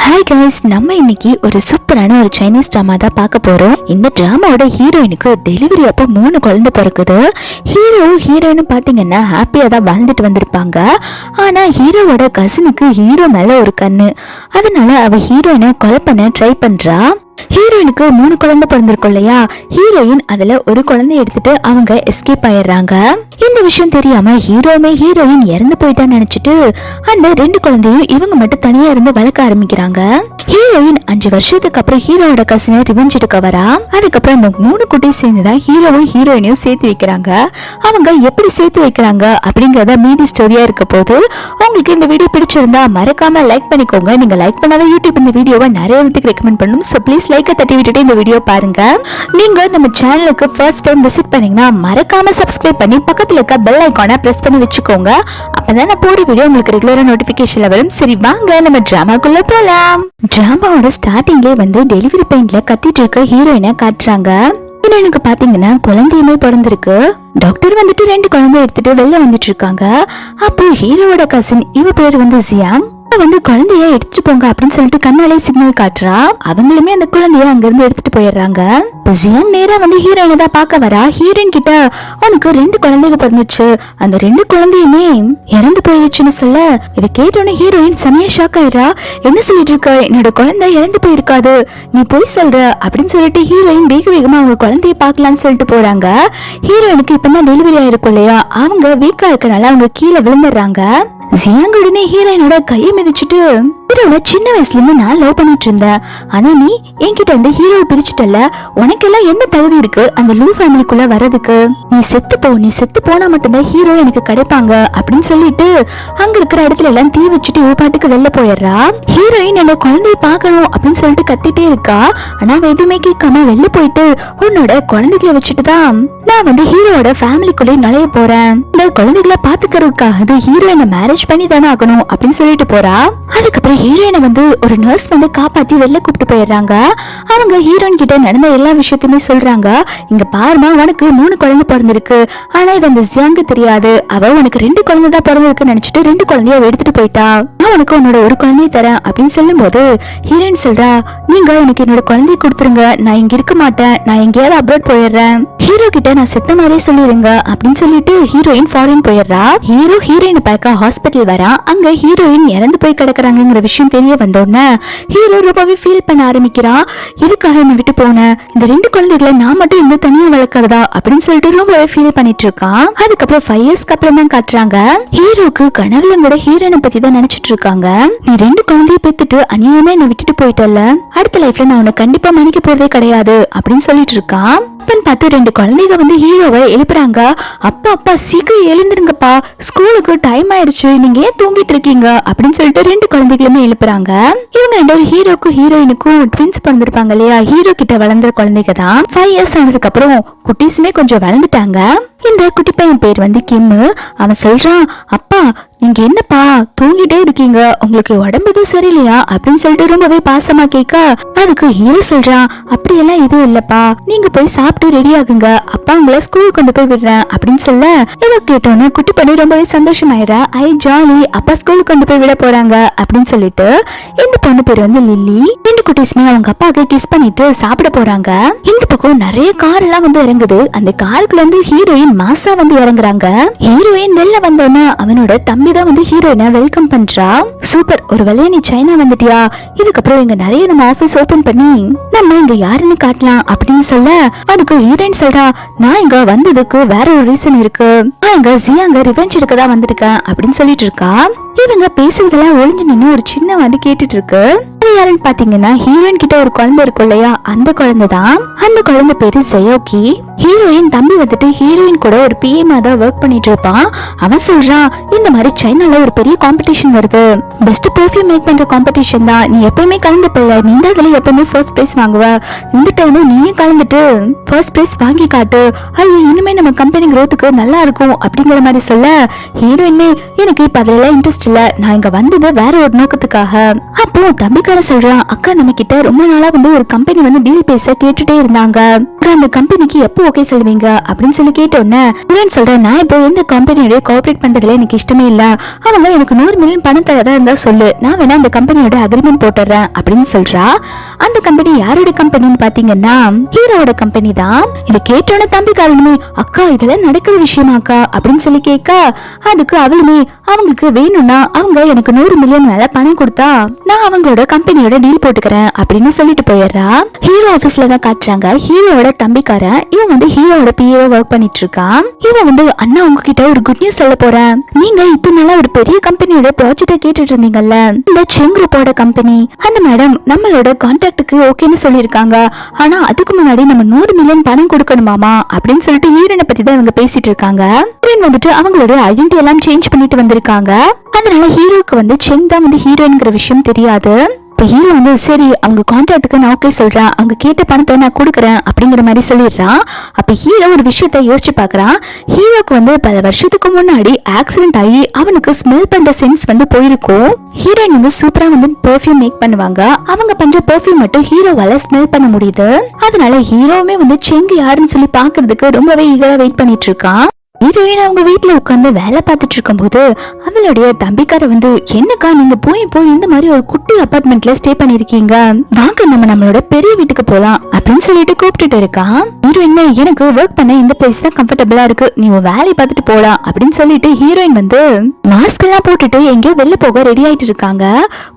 Hi guys, நம்ம இன்னைக்கு ஒரு சூப்பரான ஒரு சைனீஸ் டிராமா தான் பார்க்க போறோம். இந்த டிராமாவோட ஹீரோயினுக்கு டெலிவரி அப்போ 3 குழந்தை பிறக்குது. ஹீரோயின் பாத்தீங்கன்னா ஹாப்பியா தான் வாழ்ந்துட்டு வந்திருப்பாங்க. ஆனா ஹீரோவோட கசினுக்கு ஹீரோ மேல ஒரு கண்ணு, அதனால அவ ஹீரோயினை கொலை பண்ண ட்ரை பண்றா. ஹீரோயினுக்கு 3 குழந்தை பிறந்திருக்கும் இல்லையா, ஹீரோயின் அதுல ஒரு குழந்தை எடுத்துட்டு அவங்க எஸ்கேப் ஆயிடுறாங்க. இந்த விஷயம் தெரியாம ஹீரோயின் இறந்து போயிட்டான்னு நினைச்சிட்டு அந்த 2 குழந்தையும் இவங்க மட்டும் தனியா இருந்து வளர்க்க ஆரம்பிக்கிறாங்க. ஹீரோயின் 5 வருஷத்துக்கு அப்புறம் ஹீரோவோட கசினை ரிவெஞ்ச் எடுக்க வரா. அதுக்கப்புறம் அந்த 3 குட்டி சேர்ந்துதான் ஹீரோவும் ஹீரோயினையும் சேர்த்து வைக்கிறாங்க. அவங்க எப்படி சேர்த்து வைக்கிறாங்க அப்படிங்கறத மீதி ஸ்டோரியா இருக்க போது. உங்களுக்கு இந்த வீடியோ பிடிச்சிருந்தா மறக்காம லைக் பண்ணிக்கோங்க. நீங்க லைக் பண்ணாத யூடியூப் இந்த வீடியோவை நிறைய பேருக்கு ரெக்கமெண்ட் பண்ணும். சோ ப்ளீஸ் லைக் தட்டி விட்டுட்டு இந்த வீடியோ பாருங்க. நீங்க நம்ம சேனலுக்கு ஃபர்ஸ்ட் டைம் விசிட் பண்ணீங்கன்னா மறக்காம சப்ஸ்கிரைப் பண்ணி பக்கத்துல இருக்க பெல் ஐகானை பிரஸ் பண்ணி வச்சுக்கோங்க. அப்பதான் நான் போற வீடியோ உங்களுக்கு ரெகுலரா நோட்டிபிகேஷன்ல வரும். சரி வாங்க நம்ம டிராமாக்குள்ள போலாம். டிராமாவோட ஸ்டார்டிங்லேயே டெலிவரி பெயின்ல கத்திட்டு இருக்க ஹீரோயினை காட்டுறாங்க. ஹீரோயினுக்கு பாத்தீங்கன்னா குழந்தையுமே பிறந்திருக்கு. டாக்டர் 2 குழந்தை எடுத்துட்டு வெளில வந்துட்டு இருக்காங்க. அப்போ ஹீரோவோட கசின், இவ பேரு ஜியாங், குழந்தைய எடுத்துட்டு போங்க அப்படின்னு சொல்லிட்டு கண்ணாலே சிக்னல் காட்டுறா. அவங்களுமே அந்த குழந்தைய அங்க இருந்து எடுத்துட்டு போயிடுறாங்க. ஜியாங் நேரா ஹீரோயினை தான் பாக்க வரா. ஹீரோயின் கிட்ட உனக்கு 2 குழந்தைங்க பிறந்துச்சு, அந்த 2 குழந்தையுமே இறந்து போயிடுச்சுன்னு சொல்ல, இதை கேட்டோன்னு ஹீரோயின் செமையா ஷாக் ஆயிரா. என்ன சொல்லிட்டு இருக்க, என்னோட குழந்தை இறந்து போயிருக்காது, நீ போய் சொல்ற அப்படின்னு சொல்லிட்டு ஹீரோயின் வேகமா அவங்க குழந்தைய பாக்கலாம்னு சொல்லிட்டு போறாங்க. ஹீரோயினுக்கு இப்பதான் டெலிவரி ஆயிருக்கும் இல்லையா, அவங்க வீக்கா இருக்கனால அவங்க கீழே விழுந்துடுறாங்க. ஜியாங் உடனே ஹீரோயினோட கையை மிதிச்சுட்டு, ஹீரோட சின்ன வயசுல இருந்து நான் லவ் பண்ணிட்டு இருந்தேன், ஆனா நீ என்கிட்ட ஹீரோவை பிரிச்சுட்டல, உனக்கெல்லாம் என்ன தகுதி இருக்கு அந்த லூ ஃபேமிலிக்குள்ள வர்றதுக்கு, நீ செத்து போனா மட்டும்தான் ஹீரோ எனக்கு கிடைப்பாங்க அப்படின்னு சொல்லிட்டு அங்க இருக்கிற இடத்துல எல்லாம் தீ வச்சுட்டு பாட்டுக்கு வெளில போயிடுறா. ஹீரோயின் என்னோட குழந்தைய பாக்கணும் அப்படின்னு சொல்லிட்டு கத்திட்டே இருக்கா. ஆனா எதுவுமே கேட்காம வெளில போயிட்டு, உன்னோட குழந்தைகளை வச்சுட்டு தான் நான் ஹீரோட ஃபேமிலிக்குள்ளே நுழைய போறேன், இந்த குழந்தைகளை பாத்துக்கிறதுக்காக ஹீரோயினை மேரேஜ் பண்ணி தானே ஆகணும் அப்படின்னு சொல்லிட்டு போறா. அதுக்கப்புறம் ஹீரோயினை ஒரு நர்ஸ் காப்பாத்தி வெளில கூப்பிட்டு போயிடுறாங்க. அவங்க ஹீரோயின் கிட்ட நடந்த எல்லா விஷயத்தையுமே சொல்றாங்க. இங்க பாருமா, உனக்கு 3 குழந்தை பிறந்திருக்கு, ஆனா இது அந்த ஜியாங்கு தெரியாது. அவ உனக்கு 2 குழந்தை தான் பிறந்திருக்கு நினைச்சிட்டு 2 குழந்தைய எடுத்துட்டு போயிட்டா. நான் உனக்கு உன்னோட ஒரு குழந்தைய தரேன் அப்படின்னு சொல்லும் போது ஹீரோயின் சொல்றா, நீங்க எனக்கு என்னோட குழந்தைய கொடுத்துருங்க, நான் இங்க இருக்க மாட்டேன், நான் எங்கேயாவது அப்ராட் போயிடுறேன், ஹீரோ கிட்ட நான் செத்த மாதிரியே சொல்லிருங்க அப்படின்னு சொல்லிட்டு ஹீரோயின் ஃபாரின் போயிடுறா. ஹீரோயினை பார்க்க ஹாஸ்பிட்டல் வரா. அங்க ஹீரோயின் இறந்து போய் கிடக்குறாங்கிற விஷயம் தெரிய வந்தோடனே ஹீரோ ரொம்பவே ஃபீல் பண்ண ஆரம்பிக்கிறா. இதுக்காக என்ன விட்டு போனேன், இந்த 2 குழந்தைகளை நான் மட்டும் இந்த தனியா வளர்க்கறதா அப்படின்னு சொல்லிட்டு ரொம்பவே ஃபீல் பண்ணிட்டு இருக்கான். அதுக்கப்புறம் 5 இயர்ஸ்க்கு அப்புறம் தான் காட்டுறாங்க. ஹீரோக்கு கனவுல கூட ஹீரோயினை பத்தி தான் நினைச்சிட்டு இருக்காங்க. நீ 2 குழந்தைய பெத்துட்டு அநியாயமே என்ன விட்டுட்டு போயிட்டல, அடுத்த லைஃப்ல நான் உன்னை கண்டிப்பா மன்னிக்க போறதே கிடையாது அப்படின்னு சொல்லிட்டு இருக்கான். பார்த்து 2 குழந்தைங்க ஹீரோவை எழுப்புறாங்க. அப்பா சீக்கிரம் எழுந்துருங்கப்பா, ஸ்கூலுக்கு டைம் ஆயிடுச்சு, நீங்க ஏன் தூங்கிட்டு இருக்கீங்க அப்படின்னு சொல்லிட்டு 2 குழந்தைகளுமே எழுப்புறாங்க. இவங்க 2 ஹீரோக்கும் ஹீரோயினுக்கும் ட்வின்ஸ் பிறந்திருப்பாங்க இல்லையா, ஹீரோ கிட்ட வளர்ந்த குழந்தைங்க தான். 5 இயர்ஸ் ஆனதுக்கு அப்புறம் குட்டீஸுமே கொஞ்சம் வளர்ந்துட்டாங்க. இந்த குட்டி பையன் பேர் கிம். அவன் சொல்றான், அப்பா நீங்க என்னப்பா தூங்கிட்டே இருக்கீங்க, உங்களுக்கு உடம்பு எதுவும் சரியில்லையா அப்படின்னு சொல்லிட்டு ரொம்பவே பாசமா கேட்க, அதுக்கு ஹீரோ சொல்றான், அப்படியெல்லாம் எதுவும் இல்லப்பா, நீங்க போய் சாப்பிட்டு ரெடி ஆகுங்க, அப்பா உங்களை ஸ்கூல் கொண்டு போய் விடுறேன் அப்படின்னு சொல்ல, இதை கேட்டோன்னு குட்டி பண்ணி ரொம்பவே சந்தோஷமாயிரா. ஐ ஜாலி, அப்பா ஸ்கூலுக்கு கொண்டு போய் விட போறாங்க அப்படின்னு சொல்லிட்டு இந்த பொண்ணு பேர் லில்லி. 2 குட்டீஸ்மே அவங்க அப்பாவுக்கு கிஸ் பண்ணிட்டு சாப்பிட போறாங்க. இந்த பக்கம் நிறைய கார் எல்லாம் இறங்குது. அந்த காருக்குள்ள ஹீரோயின் மாசா இறங்குறாங்க. ஹீரோயின் வெளில வந்தோன்னு அவனோட தம்பி தான் ஹீரோயினை வெல்கம் பண்றா. சூப்பர், ஒரு வேலையா நீ சைனா வந்துட்டியா, இதுக்கப்புறம் இங்க நிறைய நம்ம ஆபீஸ் ஓபன் பண்ணி நம்ம இங்க யாருன்னு காட்டலாம் அப்படின்னு சொல்ல, அதுக்கு ஹீரோயின் சொல்றா, நான் இங்க வந்ததுக்கு வேற ஒரு ரீசன் இருக்கு, நான் இங்க ஜியாங்க ரிவெஞ்ச் எடுக்கதான் வந்திருக்கேன் அப்படின்னு சொல்லிட்டு இருக்கா. இவங்க பேசுறதெல்லாம் ஒளிஞ்சு நின்னு ஒரு சின்ன கேட்டுட்டு இருக்கு. யாருன்னு பாத்தீங்கன்னா ஹீரோயின் கிட்ட ஒரு குழந்தை இருக்கும் இல்லையா, அந்த குழந்தை தான். அந்த குழந்தை பேரு ஜயோகி. ஹீரோயின் தம்பி ஹீரோயின் கூட ஒரு பிஎம்ஆ தான் ஒர்க் பண்ணிட்டு இருப்பான். அவன் சொல்றான், இந்த மாதிரி சைனால ஒரு பெரிய காம்படிஷன் வருது, பெஸ்ட் பெர்ஃபியூம் மேக் பண்ற காம்படிஷன் தான், நீ எப்பவுமே கலந்துப்பல, நீ இந்த இதுல எப்பவுமே ஃபர்ஸ்ட் பிரைஸ் வாங்குவ, இந்த டைம் நீயே கலந்துட்டு ஃபர்ஸ்ட் பிரைஸ் வாங்கி காட்டு, அது இனிமே நம்ம கம்பெனி growthக்கு நல்லா இருக்கும் அப்படிங்கிற மாதிரி சொல்ல, ஹீரோயின்மே எனக்கு இப்ப அதெல்லாம் இன்ட்ரெஸ்ட் இல்ல, நான் இங்க வந்தது வேற ஒரு நோக்கத்துக்காக. அப்போ தம்பிக்கார சொல்றான், அக்கா நம்ம கிட்ட ரொம்ப நாளா ஒரு கம்பெனி டீல் பேச கேட்டுட்டே இருந்தாங்க, அந்த கம்பெனிக்கு எப்போ ஓகே சொல்லுவீங்க அப்படின்னு சொல்லி கேட்டோன்னே ஹீரோயின் சொல்றேன், நான் இப்போ எந்த கம்பெனியோட கோஆபரேட் பண்றதுல எனக்கு இஷ்டமே இல்ல. அவங்க எனக்கு 100 மில்லியன் பணம் தரதா இருந்தா சொல்லு, நான் வேணா அந்த கம்பெனியோட அக்ரிமெண்ட் போட்டுறேன் அப்படின்னு சொல்றா. அந்த கம்பெனி யாரோட கம்பெனின்னு பாத்தீங்கன்னா ஹீரோவோட கம்பெனி தான். இதை கேட்டோன்னே தம்பிக்காரனுமே, அக்கா இதெல்லாம் நடக்கிற விஷயமாக்கா அப்படின்னு சொல்லி கேட்க, அதுக்கு அவளுமே அவங்களுக்கு வேணும்னா அவங்க எனக்கு 100 மில்லியன் மேல பணம் கொடுத்தா நான் அவங்களோட கம்பெனியோட டீல் போட்டுக்கிறேன் அப்படின்னு சொல்லிட்டு போயிடுறா. ஹீரோ ஆபீஸ்ல தான் காட்டுறாங்க. ஹீரோவோட தம்பிக்காரன் இவன் வந்து ஹீரோவோட பிஏ ஒர்க் பண்ணிட்டு இருக்கான். இவன் வந்து, அண்ணா உங்ககிட்ட ஒரு குட் நியூஸ் சொல்ல போறேன். நீங்க இத்தனை நாளா ஒரு பெரிய கம்பெனியோட ப்ராஜெக்ட கேட்டுட்டு இருந்தீங்கல்ல, இந்த செங் குரூப்போட கம்பெனி, அந்த மேடம் நம்மளோட கான்ட்ராக்டுக்கு ஓகேன்னு சொல்லியிருக்காங்க. ஆனா அதுக்கு முன்னாடி நம்ம 100 மில்லியன் பணம் கொடுக்கணுமாமா அப்படின்னு சொல்லிட்டு ஹீரோயினை பத்தி தான் இவங்க பேசிட்டு இருக்காங்க. ஹீரோயின் வந்துட்டு அவங்களோட ஐடென்டிட்டி எல்லாம் சேஞ்ச் பண்ணிட்டு வந்திருக்காங்க. அதனால ஹீரோக்கு வந்து செங் தான் வந்து ஹீரோயின்ங்கிற விஷயம் தெரியாது. இப்ப ஹீரோ வந்து, சரி அவங்க கான்ட்ராக்டுக்கு நான் ஓகே சொல்றேன், அவங்க கேட்ட பணத்தை நான் கொடுக்குறேன் அப்படிங்கிற மாதிரி சொல்லிடுறான். அப்ப ஹீரோ ஒரு விஷயத்த யோசிச்சு பாக்குறான். ஹீரோக்கு வந்து பல வருஷத்துக்கு முன்னாடி ஆக்சிடென்ட் ஆகி அவனுக்கு ஸ்மெல் பண்ற சென்ஸ் வந்து போயிருக்கும். ஹீரோயின் வந்து சூப்பரா வந்து பெர்ஃப்யூம் மேக் பண்ணுவாங்க. அவங்க பண்ற பெர்ஃப்யூம் மட்டும் ஹீரோவால ஸ்மெல் பண்ண முடியுது. அதனால ஹீரோவுமே வந்து செங் யாருன்னு சொல்லி பாக்குறதுக்கு ரொம்பவே ஈகரா வெயிட் பண்ணிட்டு இருக்கான். ஹீரோயின் அவங்க வீட்டுல உட்காந்து வேலை பார்த்துட்டு இருக்கும் போது அவளுடைய தம்பிக்கார வந்து, என்னக்கா நீங்க போய் இந்த மாதிரி ஒரு குட்டி அபார்ட்மெண்ட்ல ஸ்டே பண்ணிருக்கீங்க, வாங்க நம்மளோட பெரிய வீட்டுக்கு போலாம் அப்படின்னு சொல்லிட்டு கூப்பிட்டுட்டு இருக்கான். ஹீரோயின், எனக்கு ஒர்க் பண்ண இந்த பிளேஸ் தான் கம்ஃபர்டபுளா இருக்கு, நீ வேலையை பார்த்துட்டு போலாம் அப்படின்னு சொல்லிட்டு ஹீரோயின் வந்து மாஸ்க் எல்லாம் போட்டுட்டு எங்கேயோ வெளில போக ரெடி ஆயிட்டு இருக்காங்க.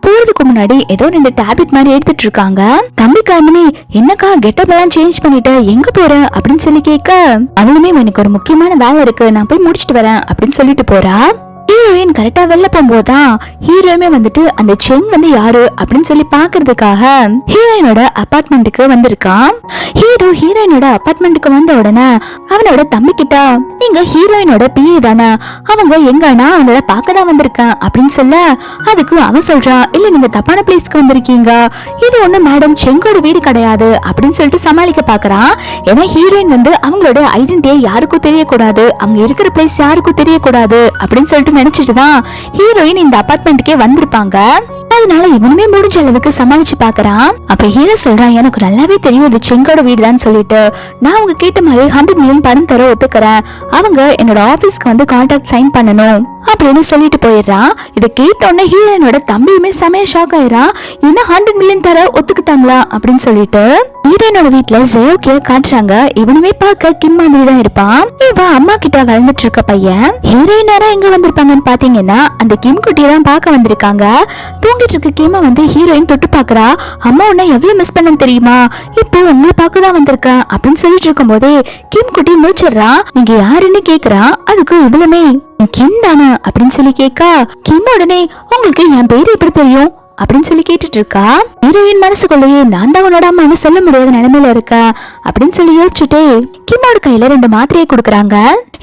போறதுக்கு முன்னாடி ஏதோ 2 டேப்லெட் மாதிரி எடுத்துட்டு இருக்காங்க. தம்பிக்காரனுமே, என்னக்கா கெட்டப் எல்லாம் சேஞ்ச் பண்ணிட்டு எங்க போற அப்படின்னு சொல்லி கேட்க, அவளுமே எனக்கு ஒரு முக்கியமான வேலை இருக்கு, நான் போய் முடிச்சிட்டு வரேன் அப்படின்னு சொல்லிட்டு போறா. ஹீரோயின் கரெக்டா வெளில போகும்போதுதான் ஹீரோயுமே வந்துட்டு அந்த செங் வந்து யாரு அப்படின்னு சொல்லி பாக்குறதுக்காக ஹீரோயினோட அபார்ட்மெண்ட்டுக்கு வந்திருக்கான். ஹீரோ ஹீரோயினோட அபார்ட்மெண்ட்டுக்கு வந்த உடனே அவனோட தம்பி கிட்ட, நீங்க ஹீரோயினோட பிஏ தானே, அவங்க எங்கன்னா அவங்கள பார்க்கதான் வந்திருக்கேன் அப்படின்னு சொல்ல, அதுக்கு அவன் சொல்றான், இல்ல நீங்க தப்பான பிளேஸ்க்கு வந்திருக்கீங்க, இது ஒண்ணு மேடம் செங்கோட வீடு கிடையாது அப்படின்னு சொல்லிட்டு சமாளிக்க பாக்குறான். ஏன்னா ஹீரோயின் வந்து அவங்களோட ஐடென்டிட்டியை யாருக்கும் தெரியக்கூடாது, அவங்க இருக்கிற பிளேஸ் யாருக்கும் தெரியக்கூடாது அப்படின்னு சொல்லிட்டு நினைச்சிட்டுதான் ஹீரோயின் இந்த அபார்ட்மெண்ட்டுக்கே வந்திருப்பாங்க. அதனால இவனுமே முடிஞ்ச அளவுக்கு சமாளிச்சு பாக்குறான். அப்ப ஹீரோ சொல்றான், எனக்கு நல்லாவே தெரியும் இது செங்கோட வீடுதான் சொல்லிட்டு, நான் அவங்க கேட்ட மாதிரி 100 மில்லியன் பணம் தர ஒத்துக்கிறேன், அவங்க என்னோட ஆபீஸ்க்கு வந்து கான்ட்ராக்ட் சைன் பண்ணணும் அப்படின்னு சொல்லிட்டு போயிடுறான். இதை கேட்டோன்னே ஹீரோயினோட தம்பியுமே செமையா ஷாக் ஆயிரான். இன்னும் 100 மில்லியன் தர ஒத்துக்கிட்டாங்களா அப்படின்னு சொல்லிட்டு ஹீரோயினோட வீட்டுல ஜெயோக்கிய காட்டுறாங்க. இவனுமே பார்க்க கிம் மாதிரி தான் இருப்பான். இவன் அம்மா கிட்ட வளர்ந்துட்டு இருக்க பையன். ஹீரோயினாரா எங்க வந்திருப்பாங்கன்னு பாத்தீங்கன்னா அந்த கிம் குட்டியை தான் பார்க்க வந்திருக்காங்க. தூங்கிட்டு இருக்க கிம்ம வந்து ஹீரோயின் தொட்டு பாக்குறா. அம்மா உன்னை எவ்வளவு மிஸ் பண்ண தெரியுமா, இப்போ உங்களை பார்க்கதான் வந்திருக்கேன் அப்படின்னு சொல்லிட்டு இருக்கும் போதே கிம் குட்டி முடிச்சிடுறான். நீங்க யாருன்னு கேக்குறான். அதுக்கு இவ்வளவுமே கிம் தானே அப்படின்னு சொல்லி கேட்கா, கிம் உடனே உங்களுக்கு என் பேரு எப்படி தெரியும் அப்படின்னு சொல்லி கேட்டுட்டு இருக்கா. ஹீரோயின் மனசுக்குள்ளேயே, நான் தான் உன்னோட அம்மான்னு சொல்ல முடியாத நிலைமையில இருக்கா அப்படின்னு சொல்லி யோசிச்சுட்டே கிம்மோட கையில 2 மாத்திரையை கொடுக்குறாங்க.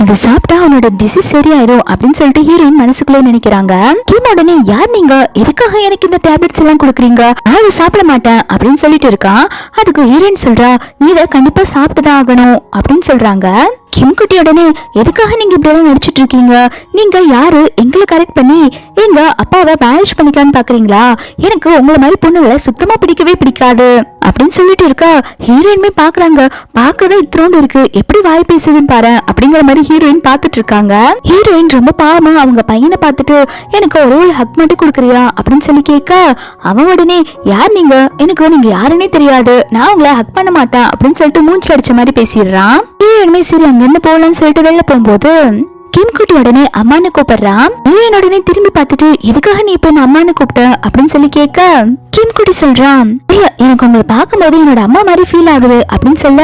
இதை சாப்பிட்டா அவனோட டிசீஸ் சரியாயிரும் அப்படின்னு சொல்லிட்டு ஹீரோயின் மனசுக்குள்ளே நினைக்கிறாங்க. கிம் உடனே, யார் நீங்க, எதுக்காக எனக்கு இந்த டேப்லெட்ஸ் எல்லாம் கொடுக்குறீங்க, நான் இதை சாப்பிட மாட்டேன் அப்படின்னு சொல்லிட்டு இருக்கான். அதுக்கு ஹீரோயின் சொல்றா, நீ இதை கண்டிப்பா சாப்பிட்டுதான் ஆகணும் அப்படின்னு சொல்றாங்க. கிம் குட்டி உடனே, எதுக்காக நீங்க இப்படி எல்லாம் நடிச்சிட்டு இருக்கீங்க, நீங்க யாரு, எங்களை கரெக்ட் பண்ணி எங்க அப்பாவை மேரேஜ் பண்ணிக்கலான்னு பாக்குறீங்களா, எனக்கு உங்களை மாதிரி பொண்ணுகளை சுத்தமா பிடிக்கவே பிடிக்காது அப்படின்னு சொல்லிட்டு இருக்கா. ஹீரோயின்மே பாக்குறாங்க, பார்க்கதான் இத்தரோண்டு இருக்கு, எப்படி வாய் பேசுதுன்னு பாரு அப்படிங்கிற மாதிரி ஹீரோயின் பாத்துட்டு இருக்காங்க. ஹீரோயின் ரொம்ப பாவமா அவங்க பையனை பார்த்துட்டு, எனக்கு ஒரே ஒரு ஹக் மட்டும் கொடுக்குறியா அப்படின்னு சொல்லி கேட்க, அவன் உடனே, யார் நீங்க, எனக்கு நீங்க யாருன்னே தெரியாது, நான் உங்களை ஹக் பண்ண மாட்டேன் அப்படின்னு சொல்லிட்டு மூஞ்சி அடிச்ச மாதிரி பேசிடுறான். ஹீரோயின்மே சரி அங்க இருந்து போகலான்னு சொல்லிட்டு வெளில போகும்போது கிம் குட்டி உடனே அம்மான்னு கூப்பிடுறான். ஹீரோயின் உடனே திரும்பி பார்த்துட்டு, எதுக்காக நீ இப்ப என்ன அம்மான்னு கூப்பிட்ட அப்படின்னு சொல்லி கேட்க, கிம் குட்டி சொல்றான், இல்ல எனக்கு உங்களை பார்க்கும்போது என்னோட அம்மா மாதிரி ஃபீல் ஆகுது அப்படின்னு சொல்ல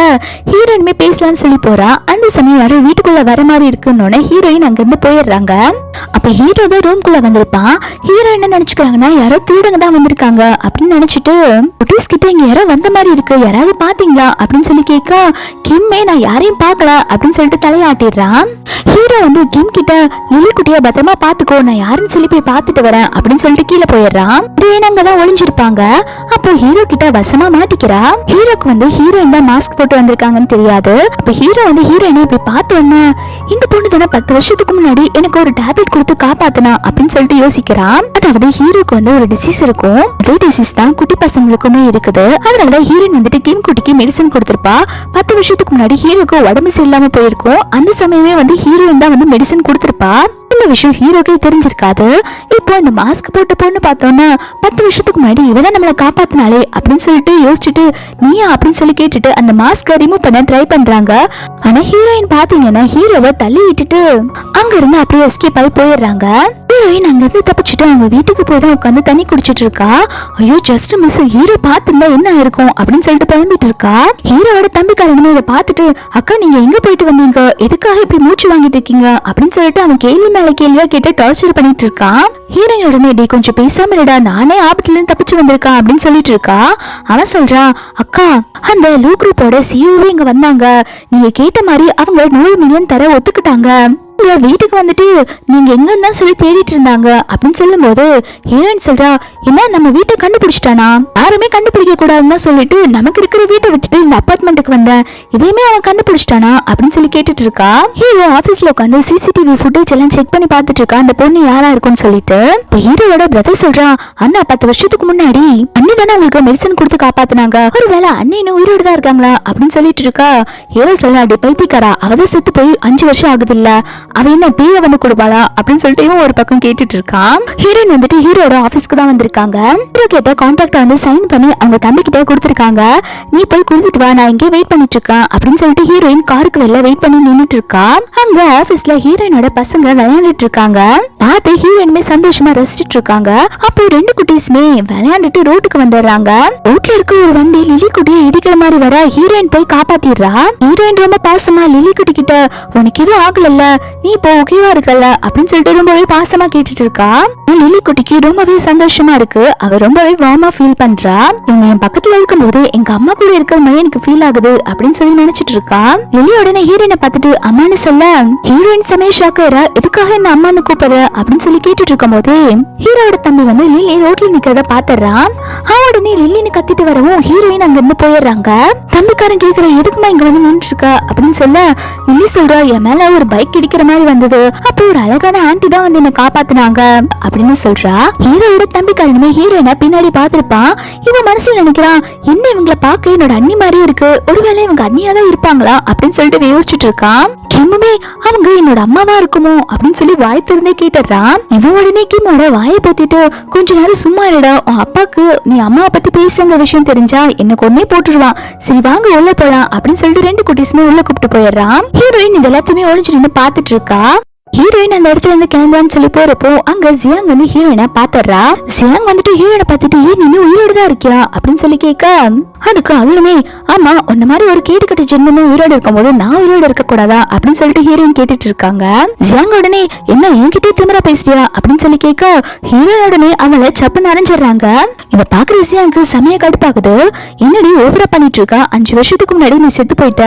ஹீரோயினுமே பேசலாம்னு சொல்லி போறா. அந்த சமயம் யாரும் வீட்டுக்குள்ள வர மாதிரி இருக்குன்னு ஹீரோயின் அங்கிருந்து போயிடுறாங்க. அப்ப ஹீரோ தான் ரூம்குள்ள வந்திருப்பான். ஹீரோ என்ன நினைச்சுக்கிறாங்கன்னா, யாரோ திருடங்க தான் வந்திருக்காங்க அப்படின்னு நினைச்சிட்டு, புட்டிஸ் கிட்ட இங்க யாரோ வந்த மாதிரி இருக்கு, யாராவது பாத்தீங்களா அப்படின்னு சொல்லி கேட்க, கிம்மே நான் யாரையும் பார்க்கல அப்படின்னு சொல்லிட்டு தலையாட்டிடுறான். ஹீரோ வந்து கிம் கிட்ட, லிலி குட்டிய பத்திரமா பாத்துக்கோ, நான் யாருன்னு சொல்லி போய் பாத்துட்டு வரேன் அப்படின்னு சொல்லிட்டு கீழே போயிடுறான். ஹீரோயின் அங்கதான் ஒளிஞ்சிருப்பாங்க. அப்போ ஹீரோ கிட்ட கிட்ட வசமா மாட்டிக்கிறா. ஹீரோக்கு வந்து ஹீரோயின் தான் மாஸ்க் போட்டு வந்திருக்காங்கன்னு தெரியாது. அப்ப ஹீரோ வந்து ஹீரோயினை இப்படி பார்த்தோன்னா இந்த பொண்ணு தானே 10 வருஷத்துக்கு முன்னாடி எனக்கு ஒரு டேப்லெட் கொடுத்து காப்பாத்தினா அப்படின்னு சொல்லிட்டு யோசிக்கிறான். அதாவது ஹீரோக்கு வந்து ஒரு டிசீஸ் இருக்கும். அதே டிசீஸ் தான் குட்டி பசங்களுக்குமே இருக்குது. அதனாலதான் ஹீரோயின் வந்துட்டு கிம் குட்டிக்கு மெடிசன் கொடுத்திருப்பா. 10 வருஷத்துக்கு முன்னாடி ஹீரோக்கு உடம்பு சரியில்லாம போயிருக்கும். அந்த சமயமே வந்து ஹீரோயின் தான் வந்து மெடிசன் கொடுத்திருப்பா. இந்த விஷயம் ஹீரோக்கே தெரிஞ்சிருக்காது. இப்போ இந்த மாஸ்க் போட்ட பொண்ணு பார்த்தோன்னா 10 வருஷத்துக்கு முன்னாடி இவதான் நம்மளை காப்பாத்தினாலே அப்படின்னு சொல்லிட்டு யோசிச்சுட்டு நீயா அப்படின்னு சொல்லி கேட்டுட்டு அந்த மாஸ்க ரிமூவ் பண்ண ட்ரை பண்றாங்க. ஆனா ஹீரோயின் பாத்தீங்கன்னா ஹீரோவை தள்ளி விட்டுட்டு அங்க இருந்து அப்படியே எஸ்கேப் ஆகி போயிடுறாங்க. ஹீரோயின் அங்க இருந்து தப்பிச்சுட்டு அவங்க வீட்டுக்கு போய் தான் உட்காந்து தண்ணி குடிச்சிட்டு இருக்கா. ஐயோ ஜஸ்ட் மிஸ், ஹீரோ பாத்துருந்தா என்ன இருக்கும் அப்படின்னு சொல்லிட்டு புலம்பிட்டு இருக்கா. ஹீரோவோட தம்பிக்காரனுமே இதை பார்த்துட்டு அக்கா நீங்க எங்க போயிட்டு வந்தீங்க, எதுக்காக இப்படி மூச்சு வாங்கிட்டு இருக்கீங்க அப்படின்னு சொல்லிட்டு அவன் கேள்வி மேல கேள்வியா கேட்டு டார்ச்சர் பண்ணிட்டு இருக்கான். ஹீரோயின் உடனே டே கொஞ்சம் பேசாம இருடா, நானே ஆபத்துல இருந்து தப்பிச்சு வந்திருக்கான் அப்படின்னு சொல்லிட்டு இருக்கா. அவன் சொல்றான் அக்கா அந்த லூ குரூப்போட சிஇஓவே இங்க வந்தாங்க, நீங்க கேட்ட மாதிரி அவங்க 100 மில்லியன் தர ஒத்துக்கிட்டாங்க. வீட்டுக்கு வந்துட்டு நீங்க எங்க சொல்லி தேடிட்டு இருந்தாங்க அப்படின்னு சொல்லும் போது ஹீரோயின் சொல்றா என்ன நம்ம வீட்டை கண்டுபிடிச்சிட்டானா, யாருமே கண்டுபிடிக்க கூடாதுன்னு சொல்லிட்டு நமக்கு இருக்கிற வீட்டை விட்டுட்டு இந்த அபார்ட்மெண்ட்டுக்கு வந்தேன், இதையுமே அவன் கண்டுபிடிச்சிட்டானா அப்படின்னு சொல்லி கேட்டுட்டு இருக்கா. ஹீரோ ஆபீஸ்ல உட்காந்து சிசிடிவி ஃபுட்டேஜ் எல்லாம் செக் பண்ணி பாத்துட்டு இருக்கா அந்த பொண்ணு யாரா இருக்குன்னு சொல்லிட்டு. ஹீரோட பிரதர் சொல்றா அண்ணா 10 வருஷத்துக்கு முன்னாடி அண்ணி தானே உங்களுக்கு மெடிசன் கொடுத்து காப்பாத்தினாங்க, ஒருவேளை அண்ணி இன்னும் உயிரோடு தான் இருக்காங்களா அப்படின்னு சொல்லிட்டு இருக்கா. ஹீரோ சொல்றா அப்படி பைத்தியக்காரா, அவதான் செத்து போய் 5 வருஷம் ஆகுது இல்ல, அவ என்ன பேய வந்து கொடுப்பாளா அப்படின்னு சொல்லிட்டு இவன் ஒரு பக்கம் கேட்டுட்டு இருக்கான். ஹீரோயின் வந்துட்டு ஹீரோட ஆபீஸ்க்கு தான் வந்திருக்காங்க. ஹீரோ கிட்ட கான்ட்ராக்ட் வந்து சைன் பண்ணி அவங்க தம்பி கிட்ட கொடுத்திருக்காங்க. நீ போய் கொடுத்துட்டு வா, நான் இங்கே வெயிட் பண்ணிட்டு இருக்கேன் அப்படின்னு சொல்லிட்டு ஹீரோயின் காருக்கு வெளில வெயிட் பண்ணி நின்னுட்டு இருக்கா. அங்க ஆபீஸ்ல ஹீரோயினோட பசங்க விளையாண்டுட்டு இருக்காங்க. பார்த்து ஹீரோயினுமே சந்தோஷமா ரசிச்சிட்டு இருக்காங்க. அப்போ 2 குட்டீஸ்மே விளையாண்டுட்டு ரோட்டுக்கு வந்துடுறாங்க. ரோட்ல இருக்க ஒரு வண்டி லிலி குட்டியை இடிக்கிற மாதிரி வர ஹீரோயின் போய் காப்பாத்திடுறா. ஹீரோயின் ரொம்ப பாசமா லிலி குட்டி கிட்ட உனக்கு எதுவும் ஆகல, நீ இப்போ ஓகேவா இருக்கல அப்படின்னு சொல்லிட்டு ரொம்பவே பாசமா கேட்டுட்டு இருக்கா. லிலி குட்டிக்கு ரொம்பவே சந்தோஷமா இருக்கு. அவ ரொம்பவே வார்மா ஃபீல் பண்றா. இவங்க என் பக்கத்துல இருக்கும்போது எங்க அம்மா கூட இருக்கிற மாதிரி எனக்கு ஃபீல் ஆகுது அப்படின்னு சொல்லி நினைச்சிட்டு இருக்கா. லிலி உடனே ஹீரோயினை பார்த்துட்டு அம்மான்னு சொல்ல ஹீரோயின் சமய ஷாக்கரா எதுக்காக என்ன அம்மான்னு கூப்பிடுற அப்படின்னு சொல்லி கேட்டுட்டு இருக்கும் போது ஹீரோட தம்பி வந்து லில்லி ரோட்ல நிக்கிறத பாத்துறான். உடனே லில்லின்னு கத்திட்டு வரவும் ஹீரோயின் அங்க இருந்து போயிடுறாங்க. தம்பிக்காரன் கேக்குற எதுக்குமா இங்க வந்து நின்று இருக்கா அப்படின்னு சொல்ல லில்லி சொல்றா என் மேல ஒரு பைக் இடிக்கிற மாதிரி வந்தது, அப்போ ஒரு அழகான ஆண்டி தான் வந்து என்ன காப்பாத்தினாங்க அப்படின்னு சொல்றா. ஹீரோட தம்பிக்காரனுமே ஹீரோயினை பின்னாடி பாத்திருப்பான். இவன் மனசுல நினைக்கிறான் என்ன இவங்களை பார்க்க என்னோட அண்ணி மாதிரியே இருக்கு, ஒருவேளை இவங்க அண்ணியா தான் இருப்பாங்களா அப்படின்னு சொல்லிட்டு யோசிச்சுட்டு இருக்கான். கிம்முமே அவங்க என்னோட அம்மாவா இருக்குமோ அப்படின்னு சொல்லி வாய் திறந்தே கேட்டுறான். இவன் உடனே கிம்மோட வாயை பொத்திட்டு கொஞ்ச நேரம் சும்மா இருடா, உன் அப்பாக்கு நீ அம்மாவை பத்தி பேசுங்கிற விஷயம் தெரிஞ்சா என்ன கொன்னே போட்டுருவான், சரி வாங்க உள்ள போலாம் அப்படின்னு சொல்லிட்டு 2 குட்டீஸ்மே உள்ள கூப்பிட்டு போயிடுறான். ஹீரோயின் இது எல்லாத்தையுமே ஒளிஞ்சு நின்று பாத்துட்டு இருக்கா. ஹீரோயின் அந்த இடத்துல இருந்து கிளம்பலான்னு சொல்லி போறப்போ அங்க ஜியாங் வந்து ஹீரோயினை பாத்துறா. ஜியாங் வந்துட்டு ஹீரோயினை பார்த்துட்டு ஏன் நீ உயிரோடு தான் இருக்கியா அப்படின்னு சொல்லி கேட்க அதுக்கு அவளுமே ஆமா உன்ன மாதிரி ஒரு கேட்டுக்கட்ட ஜென்மமும் உயிரோடு இருக்கும் போது நான் உயிரோடு இருக்க கூடாதா அப்படின்னு சொல்லிட்டு ஹீரோயின் கேட்டுட்டு இருக்காங்க. ஜியாங் உடனே என்ன என்கிட்ட திமிரா பேசுறியா அப்படின்னு சொல்லி கேட்க ஹீரோயின் உடனே அவளை சப்பு நரைஞ்சிடுறாங்க. இத பாக்குற ஜியாங்க்கு செமைய கடுப்பாகுது. என்னடி ஓவரா பண்ணிட்டு இருக்கா, 5 வருஷத்துக்கு முன்னாடி நீ செத்து போயிட்ட,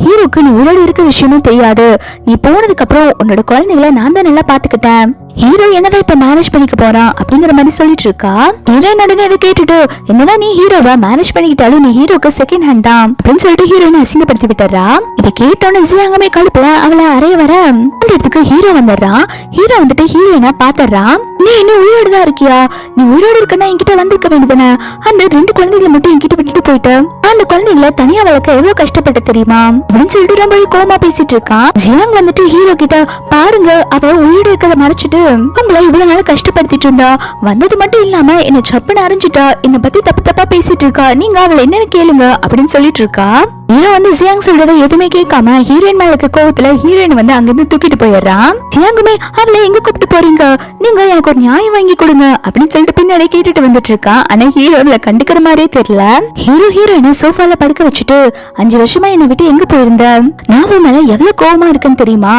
ஹீரோக்கு நீ உயிரோடு இருக்க விஷயமும் தெரியாது, நீ போனதுக்கு அப்புறம் உன்னோட குழந்தைகளை நான் தான் நல்லா பாத்துக்கிட்டேன், ஹீரோ என்னதான் இப்ப மேனேஜ் பண்ணிக்க போறான் அப்படிங்கிற மாதிரி சொல்லிட்டு இருக்கா. ஹீரோயின் உடனே இதை கேட்டுட்டு என்னதான் நீ ஹீரோவை மேனேஜ் பண்ணிக்கிட்டாலும் நீ ஹீரோக்கு செகண்ட் ஹேண்ட் தான் அப்படின்னு சொல்லிட்டு ஹீரோயினை அசிங்கப்படுத்தி விட்டுறா. இதை கேட்டோன்னு ஜியாங்கமே கடுப்புல அவளை அறைய வர அந்த இடத்துக்கு ஹீரோ வந்துடுறான். ஹீரோ வந்துட்டு ஹீரோயினை பாத்துறான். நீ இன்னும் உயிரோடு தான் இருக்கியா, நீ உயிரோடு இருக்கனா என்கிட்ட வந்திருக்க வேண்டியதானே, அந்த 2 குழந்தைகளை மட்டும் என்கிட்ட விட்டுட்டு போயிட்டு அந்த குழந்தைகளை தனியா வளர்க்க எவ்வளவு கஷ்டப்பட்டு தெரியுமா அப்படின்னு சொல்லிட்டு ரொம்ப கோமா பேசிட்டு இருக்கான். ஜியாங் வந்துட்டு ஹீரோ கிட்ட பாருங்க அவ உயிரோடு இருக்கிறத மறைச்சிட்டு உங்களை இவ்வளவு நாள் கஷ்டப்படுத்திட்டு இருந்தா, வந்தது மட்டும் இல்லாம என்ன சப்புன்னு அரைஞ்சிட்டா, என்ன பத்தி தப்பு தப்பா பேசிட்டு இருக்கா, நீங்க அவளை என்னன்னு கேளுங்க அப்படின்னு சொல்லிட்டு இருக்கா. ஹீரோ வந்து ஜியாங் சொல்றதை எதுவுமே கேட்காம ஹீரோயின் மேல இருக்க கோவத்துல ஹீரோயின் வந்து அங்கிருந்து தூக்கிட்டு போயிடுறான். ஜியாங்குமே அவளை எங்க கூப்பிட்டு போறீங்க, நீங்க எனக்கு ஒரு நியாயம் வாங்கி கொடுங்க அப்படின்னு சொல்லிட்டு பின்னாடி கேட்டுட்டு வந்துட்டு இருக்கான். ஆனா ஹீரோ அவளை கண்டுக்கிற மாதிரியே தெரியல. ஹீரோயினை சோஃபால படுக்க வச்சுட்டு 5 வருஷமா என்னை விட்டு எங்க போயிருந்த, நான் உன் மேல எவ்வளவு கோவமா இருக்கேன்னு தெரியுமா,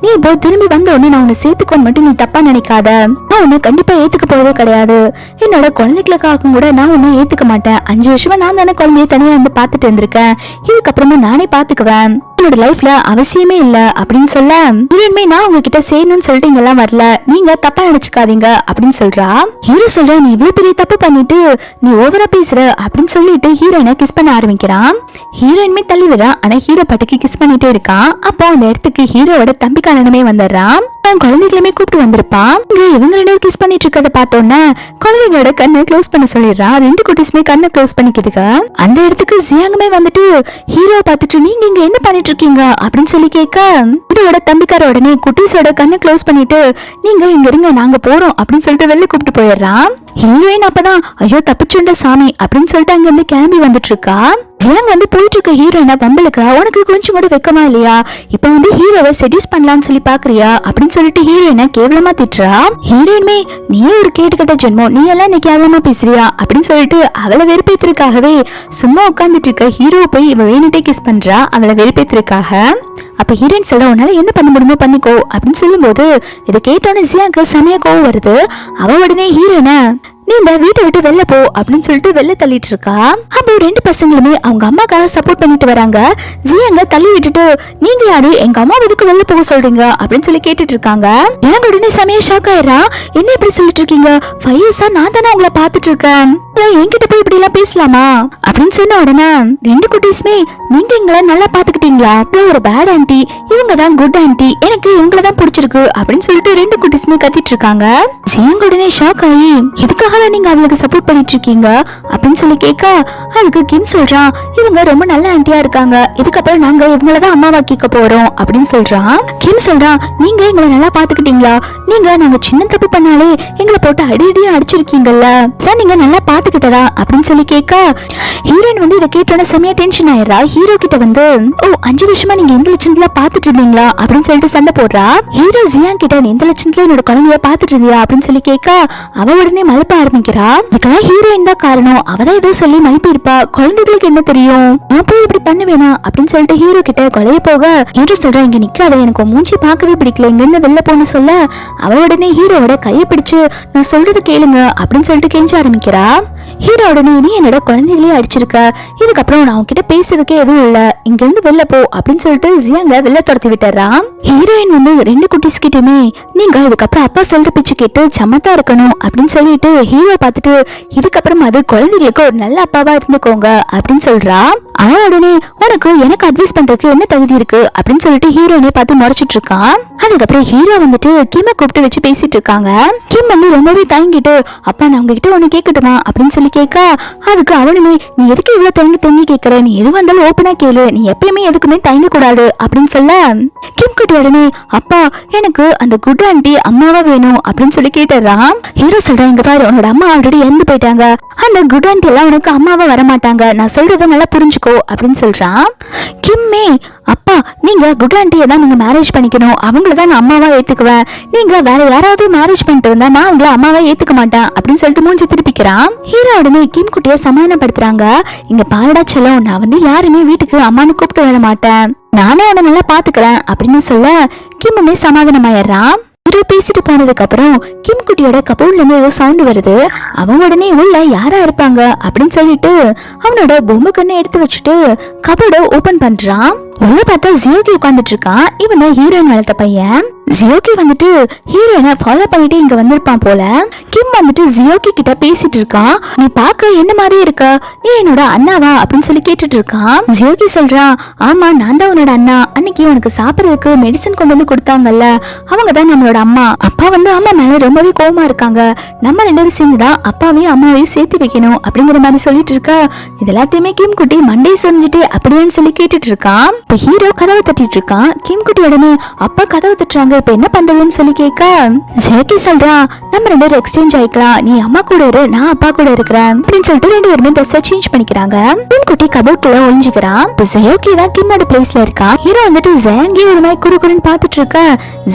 நீ இப்போ திரும்பி வந்த உடனே நான் உன்னை சேர்த்துக்கோன்னு மட்டும் நீ தப்பா நினைக்காத, நான் உன்னை கண்டிப்பா ஏத்துக்க போறதே கிடையாது, என்னோட குழந்தைகளுக்காக கூட நான் உன்னை ஏத்துக்க மாட்டேன், 5 வருஷமா நான் தானே குழந்தைய தனியா இருந்து பாத்துட்டு இருந்திருக்கேன், இதுக்கப்புறமா நானே பாத்துக்குவேன், என்னோட லைஃப்ல அவசியமே இல்ல அப்படின்னு சொல்ல ஹீரோயின்மே நான் உங்ககிட்ட செய்யணும்னு சொல்லிட்டு இங்கெல்லாம் வரல, நீங்க தப்பா நினைச்சுக்காதீங்க அப்படின்னு சொல்றா. ஹீரோ சொல்ற நீ இவ்வளவு பெரிய தப்பு பண்ணிட்டு நீ ஓவரா பேசுற அப்படின்னு சொல்லிட்டு ஹீரோயினை கிஸ் பண்ண ஆரம்பிக்கிறான். ஹீரோயின்மே தள்ளி விடுறா. ஆனா ஹீரோ பாட்டுக்கு கிஸ் பண்ணிட்டே இருக்கான். அப்போ அந்த இடத்துக்கு ஹீரோவோட தம்பிக்காரனுமே வந்துடுறான். குழந்தைகளுமே கூப்பிட்டு வந்திருப்பான். இவங்க ரெண்டு கிஸ் பண்ணிட்டு இருக்கத பார்த்தோன்னா குழந்தைங்களோட கண்ணை க்ளோஸ் பண்ண சொல்லிடுறான். ரெண்டு குட்டீஸ்மே கண்ணை க்ளோஸ் பண்ணிக்குதுங்க. அந்த இடத்துக்கு ஜியாங்குமே வந்துட்டு ஹீரோ பார்த்துட்டு நீங்க இங்க என்ன பண்ணிட்டு இருக்கீங்க அப்படின்னு சொல்லி கேட்க ஹீரோட தம்பிக்கார உடனே குட்டீஸோட கண்ணை க்ளோஸ் பண்ணிட்டு நீங்க இங்க இருங்க நாங்க போறோம் அப்படின்னு சொல்லிட்டு வெளில கூப்பிட்டு போயிடுறான். ஹீரோயின் அப்பதான் ஐயோ தப்பிச்சுண்ட சாமி அப்படின்னு சொல்லிட்டு அங்க இருந்து கிளம்பி வந்துட்டு இருக்கா. ஜியாங் வந்து போயிட்டு இருக்க ஹீரோயினா பம்பளுக்கா உனக்கு கொஞ்சம் கூட வெக்கமா இல்லையா, இப்ப வந்து ஹீரோவை செடியூஸ் பண்ணலாம்னு சொல்லி பாக்குறியா அப்படின்னு சொல்லிட்டு ஹீரோயினை கேவலமா திட்டுறா. ஹீரோயின்மே நீ ஒரு கேட்டுக்கட்ட ஜென்மம், நீ எல்லாம் நீ கேவலமா பேசுறியா அப்படின்னு சொல்லிட்டு அவளை வெறுப்பேத்திருக்காகவே சும்மா உட்காந்துட்டு இருக்க ஹீரோ போய் இவ வேணுட்டே கிஸ் பண்றா அவளை வெறுப்பேத்திருக்காக. அப்ப ஹீரோயின் சொல்ல உன்னால என்ன பண்ண முடியுமோ பண்ணிக்கோ அப்படின்னு சொல்லும் போது இதை கேட்டோன்னு ஜியாங்க்கு செமையா கோவம் வருது. அவ உடனே ஹீரோயினை நீ இந்த வீட்டை விட்டு வெளில போ அப்படின்னு சொல்லிட்டு வெளில தள்ளிட்டு இருக்கா. அப்போ ரெண்டு பசங்களுமே அவங்க அம்மாக்காக சப்போர்ட் பண்ணிட்டு வராங்க. ஜியாங்க தள்ளி விட்டுட்டு நீங்க யாரு எங்க அம்மா எதுக்கு வெளில போக சொல்றீங்க அப்படின்னு சொல்லி கேட்டுட்டு இருக்காங்க. ஜியாங்க உடனே செமையா ஷாக் ஆயிரா. என்ன இப்படி சொல்லிட்டு இருக்கீங்க, 5 இயர்ஸா நான் தானே உங்களை பாத்துட்டு இருக்கேன், என்கிட்ட போய் இப்படி எல்லாம் பேசலாமா அப்படின்னு சொன்ன உடனே ரெண்டு குட்டீஸ்மே நீங்க எங்களை நல்லா பாத்துக்கிட்டீங்களா, ஒரு பேட் ஆன்டி, இவங்க தான் குட் ஆன்டி, எனக்கு இவங்களை தான் பிடிச்சிருக்கு அப்படின்னு சொல்லிட்டு ரெண்டு குட்டீஸ்மே கத்திட்டு இருக்காங்க. ஜியாங்க உடனே ஷாக் ஆகி இதுக்காக நீங்க அவளுக்கு சப்போர்ட் பண்ணிட்டு இருக்கீங்க அப்படின்னு சொல்லி கேட்க அதுக்கு கிம் சொல்றான் இவங்க ரொம்ப நல்ல ஆன்ட்டியா இருக்காங்க, இதுக்கப்புறம் நாங்க இவங்களதான் அம்மாவாக்கிக்க போறோம் அப்படின்னு சொல்றான். கிம் சொல்றான் நீங்க எங்களை நல்லா பாத்துக்கிட்டீங்களா, நாங்க சின்ன தப்பு பண்ணாலே எங்களை போட்டு அடிக்கடியா அடிச்சிருக்கீங்கல்ல, நீங்க நல்லா பாத்துக்கிட்டதா அப்படின்னு சொல்லி கேட்க ஹீரோயின் வந்து இதை கேட்டோட செமையா டென்ஷன் ஆயிடுறா. ஹீரோ கிட்ட வந்து ஓ 5 வருஷமா நீங்க எந்த லட்சணத்துல பாத்துட்டு இருந்தீங்களா அப்படின்னு சொல்லிட்டு சண்டை போடுறா. ஹீரோ ஜியாங் கிட்ட எந்த லட்சணத்துல என்னோட குழந்தைய பாத்துட்டு இருந்தியா அப்படின்னு சொல்லி கேட்க அவ உடனே மழுப்ப ஆரம்பிக்கிறா. இதுக்கெல்லாம் ஹீரோயின் தான் காரணம், அவதான் ஏதோ சொல்லி மழுப்பி இருப்பா, குழந்தைகளுக்கு என்ன தெரியும், நான் போய் இப்படி பண்ணுவேனா அப்படின்னு சொல்லிட்டு ஹீரோ கிட்ட கொலைய போக ஹீரோ சொல்றா இங்க நிக்காத, எனக்கு மூஞ்சி பார்க்கவே பிடிக்கல, இங்க இருந்து வெளில போன்னு சொல்ல அவ உடனே ஹீரோவோட கையை பிடிச்சு நான் சொல்றது கேளுங்க அப்படின்னு சொல்லிட்டு கெஞ்ச ஆரம்பிக்கிறா. ஹீரோ உடனே நீ என்னோட குழந்தைகளே அடிச்சிருக்க, இதுக்கப்புறம் நான் உன்கிட்ட பேசுறதுக்கே எதுவும் இல்ல, இங்க இருந்து வெளில போ அப்படின்னு சொல்லிட்டு ஜியாங்க வெளில துரத்தி விட்டுறான். ஹீரோயின் வந்து ரெண்டு குட்டீஸ் கிட்டயுமே நீங்க இதுக்கப்புறம் அப்பா சொல்ற பிச்சு கேட்டு சமத்தா இருக்கணும் அப்படின்னு சொல்லிட்டு ஹீரோ பார்த்துட்டு இதுக்கப்புறம் அது குழந்தைகளுக்கு ஒரு நல்ல அப்பாவா இருந்துக்கோங்க அப்படின்னு சொல்றா. அவன் உடனே உனக்கு எனக்கு அட்வைஸ் பண்றதுக்கு என்ன தகுதி இருக்கு அப்படின்னு சொல்லிட்டு ஹீரோயினை பார்த்து முறைச்சிட்டு இருக்கான். அதுக்கப்புறம் ஹீரோ வந்துட்டு கிம்ம கூப்பிட்டு வச்சு பேசிட்டு இருக்காங்க. கிம் வந்து ரொம்பவே தயங்கிட்டு அப்பா நான் உங்ககிட்ட ஒண்ணு கேட்கட்டுமா அப்படின்னு சொல்லி கேட்க அதுக்கு அவனுமே நீ எதுக்கு இவ்வளவு தயங்கி கேட்கற, நீ எது வந்தாலும் ஓப்பனா கேளு, நீ எப்பயுமே எதுக்குமே தயங்க கூடாது அப்படின்னு சொல்ல கிம் குட்டி உடனே அப்பா எனக்கு அந்த குட் ஆன்ட்டி அம்மாவா வேணும் அப்படின்னு சொல்லி கேட்டுறான். ஹீரோ சொல்றான் இங்க பாரு உன்னோட அம்மா ஆல்ரெடி இறந்து போயிட்டாங்க, அந்த குட் ஆன்ட்டி எல்லாம் உனக்கு அம்மாவா வரமாட்டாங்க, நான் சொல்றத நல்லா புரிஞ்சுக்கோ அப்படின்னு சொல்றான். கிம்மே அப்பா நீங்க குட் ஆன்ட்டியை தான் நீங்க மேரேஜ் பண்ணிக்கணும், அவங்கள தான் நான் அம்மாவா ஏத்துக்குவேன், நீங்க வேற யாராவது மேரேஜ் பண்ணிட்டு வந்தா நான் உங்களை அம்மாவா ஏத்துக்க மாட்டேன் அப்படின்னு சொல்லிட்டு மூஞ்சி திருப்பிக்கிறான். ஹீரோ உடனே கிம் குட்டிய சமாதானப்படுத்துறாங்க. இங்க பாருடா செல்லம், நான் வந்து யாருமே வீட்டுக்கு அம்மானு கூப்பிட்டு வர மாட்டேன், நானே அவனை நல்லா பாத்துக்கிறேன் அப்படின்னு சொல்ல கிம்முமே சமாதானமாயிடுறான். ஹீரோ பேசிட்டு போனதுக்கு அப்புறம் கிம் குட்டியோட கபோர்ட்ல இருந்து ஏதோ சவுண்ட் வருது. அவன் உடனே உள்ள யாரா இருப்பாங்க அப்படின்னு சொல்லிட்டு அவனோட பொம்மை கண்ணை எடுத்து வச்சுட்டு கபோர்ட ஓபன் பண்றான். உள்ள பார்த்தா ஜியோகி உட்காந்துட்டு இருக்கான். இவன் தான் ஹீரோயின் வளர்த்த பையன். ஜியோகி வந்துட்டு ஹீரோயினை ஃபாலோ பண்ணிட்டு இங்க வந்திருப்பான் போல. கிம் வந்துட்டு ஜியோகி கிட்ட பேசிட்டு இருக்கான். நீ பாக்க என்ன மாதிரி இருக்க, நீ என்னோட அண்ணாவா அப்படின்னு சொல்லி கேட்டுட்டு இருக்கான். ஜியோகி சொல்றான் ஆமா நான் தான் உன்னோட அண்ணா, அன்னைக்கு உனக்கு சாப்பிடறதுக்கு மெடிசன் கொண்டு வந்து கொடுத்தாங்கல்ல அவங்க தான் நம்மளோட அம்மா, அப்பா வந்து அம்மா மேல ரொம்பவே கோவமா இருக்காங்க, நம்ம 2 பேரும் சேர்ந்துதான் அப்பாவையும் அம்மாவையும் சேர்த்து வைக்கணும் அப்படிங்கிற மாதிரி சொல்லிட்டு இருக்கா. இது எல்லாத்தையுமே கிம் குட்டி மண்டையை சொரிஞ்சிட்டு அப்படின்னு சொல்லி கேட்டுட்டு இருக்கான். இப்ப ஹீரோ கதவை தட்டிட்டு இருக்கான். கிம் குட்டி உடனே அப்பா கதவை தட்டுறாங்க, இப்ப என்ன பண்றதுன்னு சொல்லி கேட்க ஜெயகி சொல்றான் நம்ம 2 பேரும் எக்ஸ்சேஞ்ச் ஆயிக்கலாம், நீ அம்மா கூட இரு நான் அப்பா கூட இருக்கிறேன் அப்படின்னு சொல்லிட்டு 2 பேருமே ட்ரெஸ் சேஞ்ச் பண்ணிக்கிறாங்க. கிம் குட்டி கபோர்ட்குள்ள ஒளிஞ்சுக்கிறான். இப்ப ஜெயோகி தான் கிம்மோட பிளேஸ்ல இருக்கான். ஹீரோ வந்துட்டு ஜெயங்கி ஒரு மாதிரி குறுகுறுன்னு பாத்துட்டு இருக்க.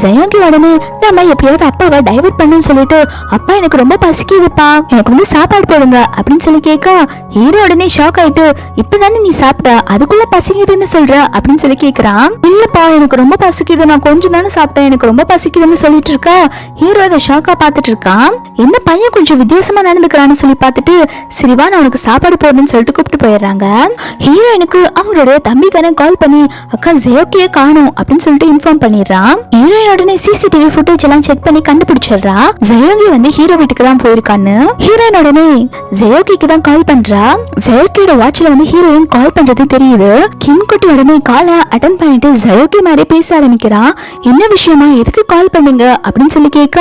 ஜெயங்கி உடனே நம்ம எப்படியாவது அப்பாவை டைவர்ட் பண்ணுன்னு சொல்லிட்டு அப்பா எனக்கு ரொம்ப பசிக்குதுப்பா, எனக்கு வந்து சாப்பாடு போடுங்க அப்படின்னு சொல்லி கேட்க ஹீரோ உடனே ஷாக் ஆயிட்டு இப்பதானே நீ சாப்பிட்ட அதுக்குள்ள பசிக்குதுன்னு சொல்ற அப்படின்னு சொல்லி கேக்குறான். இல்லப்பா எனக்கு ரொம்ப பசிக்குது, நான் கொஞ்சம் தானே சாப்பிட்டேன், எனக்கு ரொம்ப பசிக்குதுன்னு சொல்லிட்டு இருக்கா. ஹீரோ அதை ஷாக்கா பாத்துட்டு இருக்கான். என்ன பையன் கொஞ்சம் வித்தியாசமா நடந்துக்கிறான்னு சொல்லி பார்த்துட்டு சரிவா நான் உனக்கு சாப்பாடு போடணும்னு சொல்லிட்டு கூப்பிட்டு போயிடுறாங்க. ஹீரோயினுக்கு அவங்களுடைய தம்பிக்காரன் கால் பண்ணி அக்கா ஜெயோக்கியே காணும் அப்படின்னு சொல்லிட்டு இன்ஃபார்ம் பண்ணிடுறான். ஹீரோயின் உடனே சிசிடிவி ஃபுட்டேஜ் எல்லாம் செக் பண்ணி கண்டுபிடிச்சிடுறா ஜெயோகி வந்து ஹீரோ வீட்டுக்கு தான் போயிருக்கான்னு. ஹீரோயின் உடனே ஜெயோகிக்கு தான் கால் பண்றா. ஜெயோகியோட வாட்ச்ல வந்து ஹீரோயின் கால் பண்றது தெரியுது. கிம் குட்டி உடனே காலை அட்டன் பண்ணிட்டு ஜெயோகி மாதிரி பேச ஆரம்பிக்கிறா. என்ன விஷயமா, எதுக்கு கால் பண்ணீங்க அப்படின்னு சொல்லி கேட்க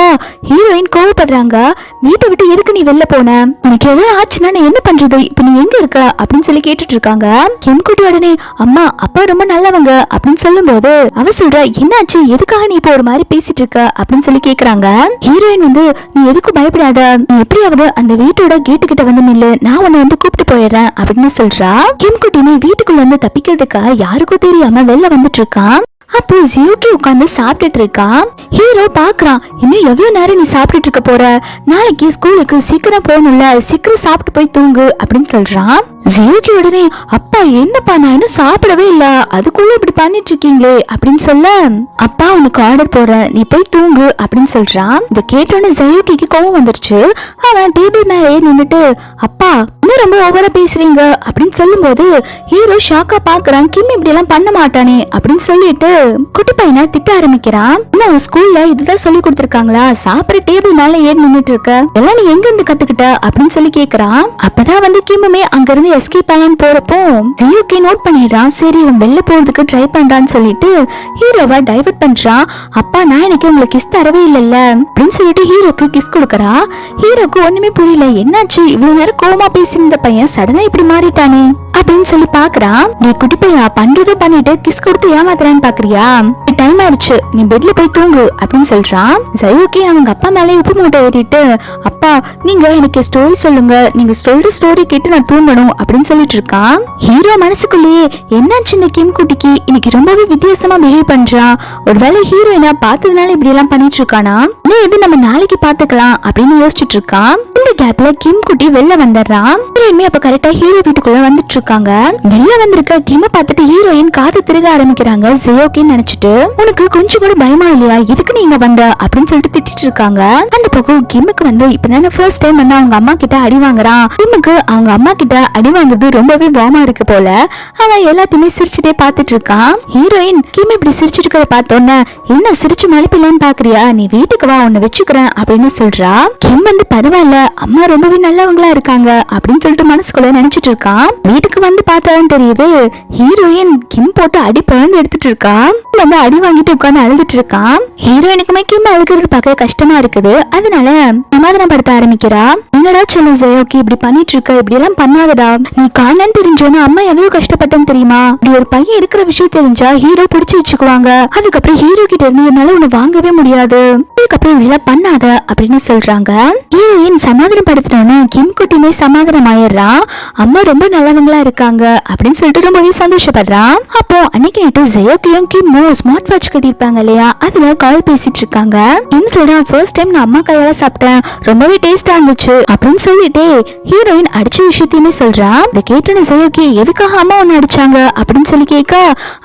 ஹீரோயின் கால் பண்றாங்க. வீட்டை விட்டு எதுக்கு நீ வெளில போன, உனக்கு எதாவது ஆச்சுன்னா நான் என்ன பண்றது, இப்ப நீ எங்க இருக்க அப்படின்னு சொல்லி கேட்டுட்டு இருக்காங்க. கிம் குட்டி உடனே அம்மா அப்பா ரொம்ப நல்லவங்க அப்படின்னு சொல்லும் போது அவ சொல்ற என்னாச்சு, எதுக்காக நீ இப்போ ஒரு மாதிரி பேசிட்டு இருக்க அப்படின்னு சொல்லி கேக்குறாங்க. ஹீரோயின் வந்து நீ எதுக்கும் பயப்படாத, நீ எப்படியாவது அந்த வீட்டோட கேட்டு கிட்ட வந்து நில்லு, நான் உன்னை வந்து கூப்பிட்டு போயிடுறேன் அப்படின்னு சொல்றா. கிம் குட்டினே வீட்டுக்குள்ள வந்து தப்பிக்கிறதுக்காக யாருக்கும் தெரியாம வெளில வந்துட்டு இருக்கான். அப்போ ஜியோகி உட்காந்து சாப்பிட்டுட்டு இருக்கான். ஹீரோ பாக்குறான், இன்னும் எவ்வளவு நேரம் நீ சாப்பிட்டுட்டு இருக்க போற, நாளைக்கு ஸ்கூலுக்கு சீக்கிரம் போகணும்ல, சீக்கிரம் சாப்பிட்டு போய் தூங்கு அப்படின்னு சொல்றான். ஜியோகி உடனே அப்பா என்னப்பா நான் இன்னும் சாப்பிடவே இல்ல, அதுக்குள்ள இப்படி பண்ணிட்டு இருக்கீங்களே அப்படின்னு சொல்ல அப்பா உனக்கு ஆர்டர் போடுறேன், நீ போய் தூங்கு அப்படின்னு சொல்றான். இத கேட்டோன்னு ஜியோகிக்கு கோவம் வந்துருச்சு. அவன் டேபிள் மேலே நின்னுட்டு அப்பா இன்னும் ரொம்ப ஓவரா பேசுறீங்க அப்படின்னு சொல்லும் போது ஹீரோ ஷாக்கா பாக்குறான். கிம் இப்படி எல்லாம் பண்ண மாட்டானே அப்படின்னு சொல்லிட்டு குட்டி பையனை திட்ட ஆரம்பிக்கிறான். இன்னும் ஸ்கூல்ல இதுதான் சொல்லி கொடுத்திருக்காங்களா, சாப்பிட டேபிள் மேல ஏறி நின்னுட்டு இருக்க, எல்லாம் நீ எங்க இருந்து கத்துக்கிட்ட அப்படின்னு சொல்லி கேக்குறான். அப்பதான் வந்து கிம்முமே அங்க இருந்து எஸ்கேப் ஆகலான்னு போறப்போ ஜியோகி நோட் பண்ணிடுறான். சரி இவன் வெளில போறதுக்கு ட்ரை பண்றான்னு சொல்லிட்டு ஹீரோவை டைவர்ட் பண்றான். அப்பா நான் எனக்கு உங்களுக்கு கிஸ் தரவே இல்லல்ல அப்படின்னு சொல்லிட்டு ஹீரோக்கு கிஸ் கொடுக்கறா. ஹீரோக்கு ஒண்ணுமே புரியல, என்னாச்சு இவ்வளவு நேரம் கோவமா பேசியிருந்த பையன் சடனா இப்படி மாறிட்டானே அப்படின்னு சொல்லி பாக்குறான். நீ குட்டி பையன் பண்றதும் பண்ணிட்டு கிஸ் கொடுத்து ஏமாத்துறான்னு பாக்குறியா, டைம் ஆயிடுச்சு நீ பெட்ல போய் தூங்கு அப்படின்னு சொல்றான். ஜியோகி அவங்க அப்பா மேலே உப்பு மூட்டை ஏறிட்டு அப்பா நீங்க எனக்கு ஸ்டோரி சொல்லுங்க, நீங்க சொல்ற ஸ்டோரி கேட்டு நான் தூங்கணும் அப்படின்னு சொல்லிட்டு இருக்கான். ஹீரோ மனசுக்குள்ளேயே என்னாச்சு இந்த கிம் குட்டிக்கு இன்னைக்கு ரொம்பவே வித்தியாசமா பிஹேவ் பண்றான், ஒருவேளை ஹீரோயினா பார்த்ததுனால இப்படி எல்லாம் பண்ணிட்டு இருக்கானா, இது நம்ம நாளைக்கு பாத்துக்கலாம் அப்படின்னு யோசிச்சுட்டு இருக்கான். இந்த கேப்ல கிம் குட்டி வெளில வந்துடுறான். ஹீரோயினுமே அப்ப கரெக்டா ஹீரோ வீட்டுக்குள்ள வந்துட்டு இருக்காங்க. வெளில வந்திருக்க கிம்ம பார்த்துட்டு ஹீரோயின் காது திருக ஆரம்பிக்கிறாங்க. ஜியோகின்னு நினைச்சிட்டு உனக்கு கொஞ்சம் கூட பயமா இல்லையா, எதுக்கு நீங்க வந்த அப்படின்னு சொல்லிட்டு திட்டிட்டு இருக்காங்க. அந்த பக்கம் கிம்முக்கு வந்து இப்பதானே ஃபர்ஸ்ட் டைம் வந்து அவங்க அம்மா கிட்ட அடி வாங்குறான். கிம்முக்கு அவங்க அம்மா கிட்ட அடி வாங்குறது ரொம்பவே வாமா இருக்கு போல. அவன் எல்லாத்தையுமே சிரிச்சுட்டே பாத்துட்டு இருக்கான். ஹீரோயின் கிம் இப்படி சிரிச்சுட்டு இருக்கிறத பார்த்தோன்னே என்ன சிரிச்சு மழுப்பிடலான்னு பாக்குறியா, நீ வீட்டுக்கு வா உன்னை வச்சுக்கிறேன் அப்படின்னு சொல்றா. கிம் வந்து பரவாயில்ல அம்மா ரொம்பவே நல்லவங்களா இருக்காங்க அப்படின்னு சொல்லிட்டு மனசுக்குள்ள நினைச்சிட்டு இருக்கான். வீட்டுக்கு வந்து பார்த்தாலும் தெரியுது ஹீரோயின் கிம் போட்டு அடி பிறந்து எடுத்துட்டு இருக்கான். வந்து அடி வாங்கிட்டு உட்கார்ந்து அழுதுட்டு இருக்கான். ஹீரோயினுக்குமே கிம் அழுகிறது பார்க்க கஷ்டமா இருக்குது. அதனால சமாதானப்படுத்த ஆரம்பிக்கிறா. என்னடா சொல்ல ஜியோகி இப்படி பண்ணிட்டு இருக்க, இப்படி எல்லாம் பண்ணாதடா, நீ காணன்னு தெரிஞ்சோன்னா அம்மா எவ்வளவு கஷ்டப்பட்டேன்னு தெரியுமா, இப்படி ஒரு பையன் இருக்கிற விஷயம் தெரிஞ்சா ஹீரோ புடிச்சு வச்சுக்குவாங்க, அதுக்கப்புறம் ஹீரோ கிட்ட இருந்து என்னால உன்னை வாங்கவே முடியாது, அதுக்கப்புறம் இப்படி எல்லாம் பண்ணாத அப்படின்னு சொல்றாங்க. ஹீரோயின் சமாதானப்படுத்தினோன்னு கிம் குட்டியுமே சமாதானம் ஆயிடுறான். அம்மா ரொம்ப நல்லவங்களா இருக்காங்க அப்படின்னு சொல்லிட்டு ரொம்பவே சந்தோஷப்படுறான். அப்போ அன்னைக்கு நைட்டு ஜியோகியும் கிம்மும் ஸ்மார்ட் வாட்ச் கட்டிருப்பாங்க இல்லையா, அதுல கால் பேசிட்டு இருக்காங்க. கிம் சொல்றான் ஃபர்ஸ்ட் டைம் நான் அம்மா கையால சாப்பிட்டேன், ரொம்பவே டேஸ்டா இருந்துச்சு அப்படின்னு சொல்லிட்டு ஹீரோயின் அடிச்ச விஷயத்தையுமே சொல்றான். இதை கேட்டோன்னு ஜியோகி எதுக்காக அம்மா ஒன்னு அடிச்சாங்க அப்படின்னு சொல்லி கேட்க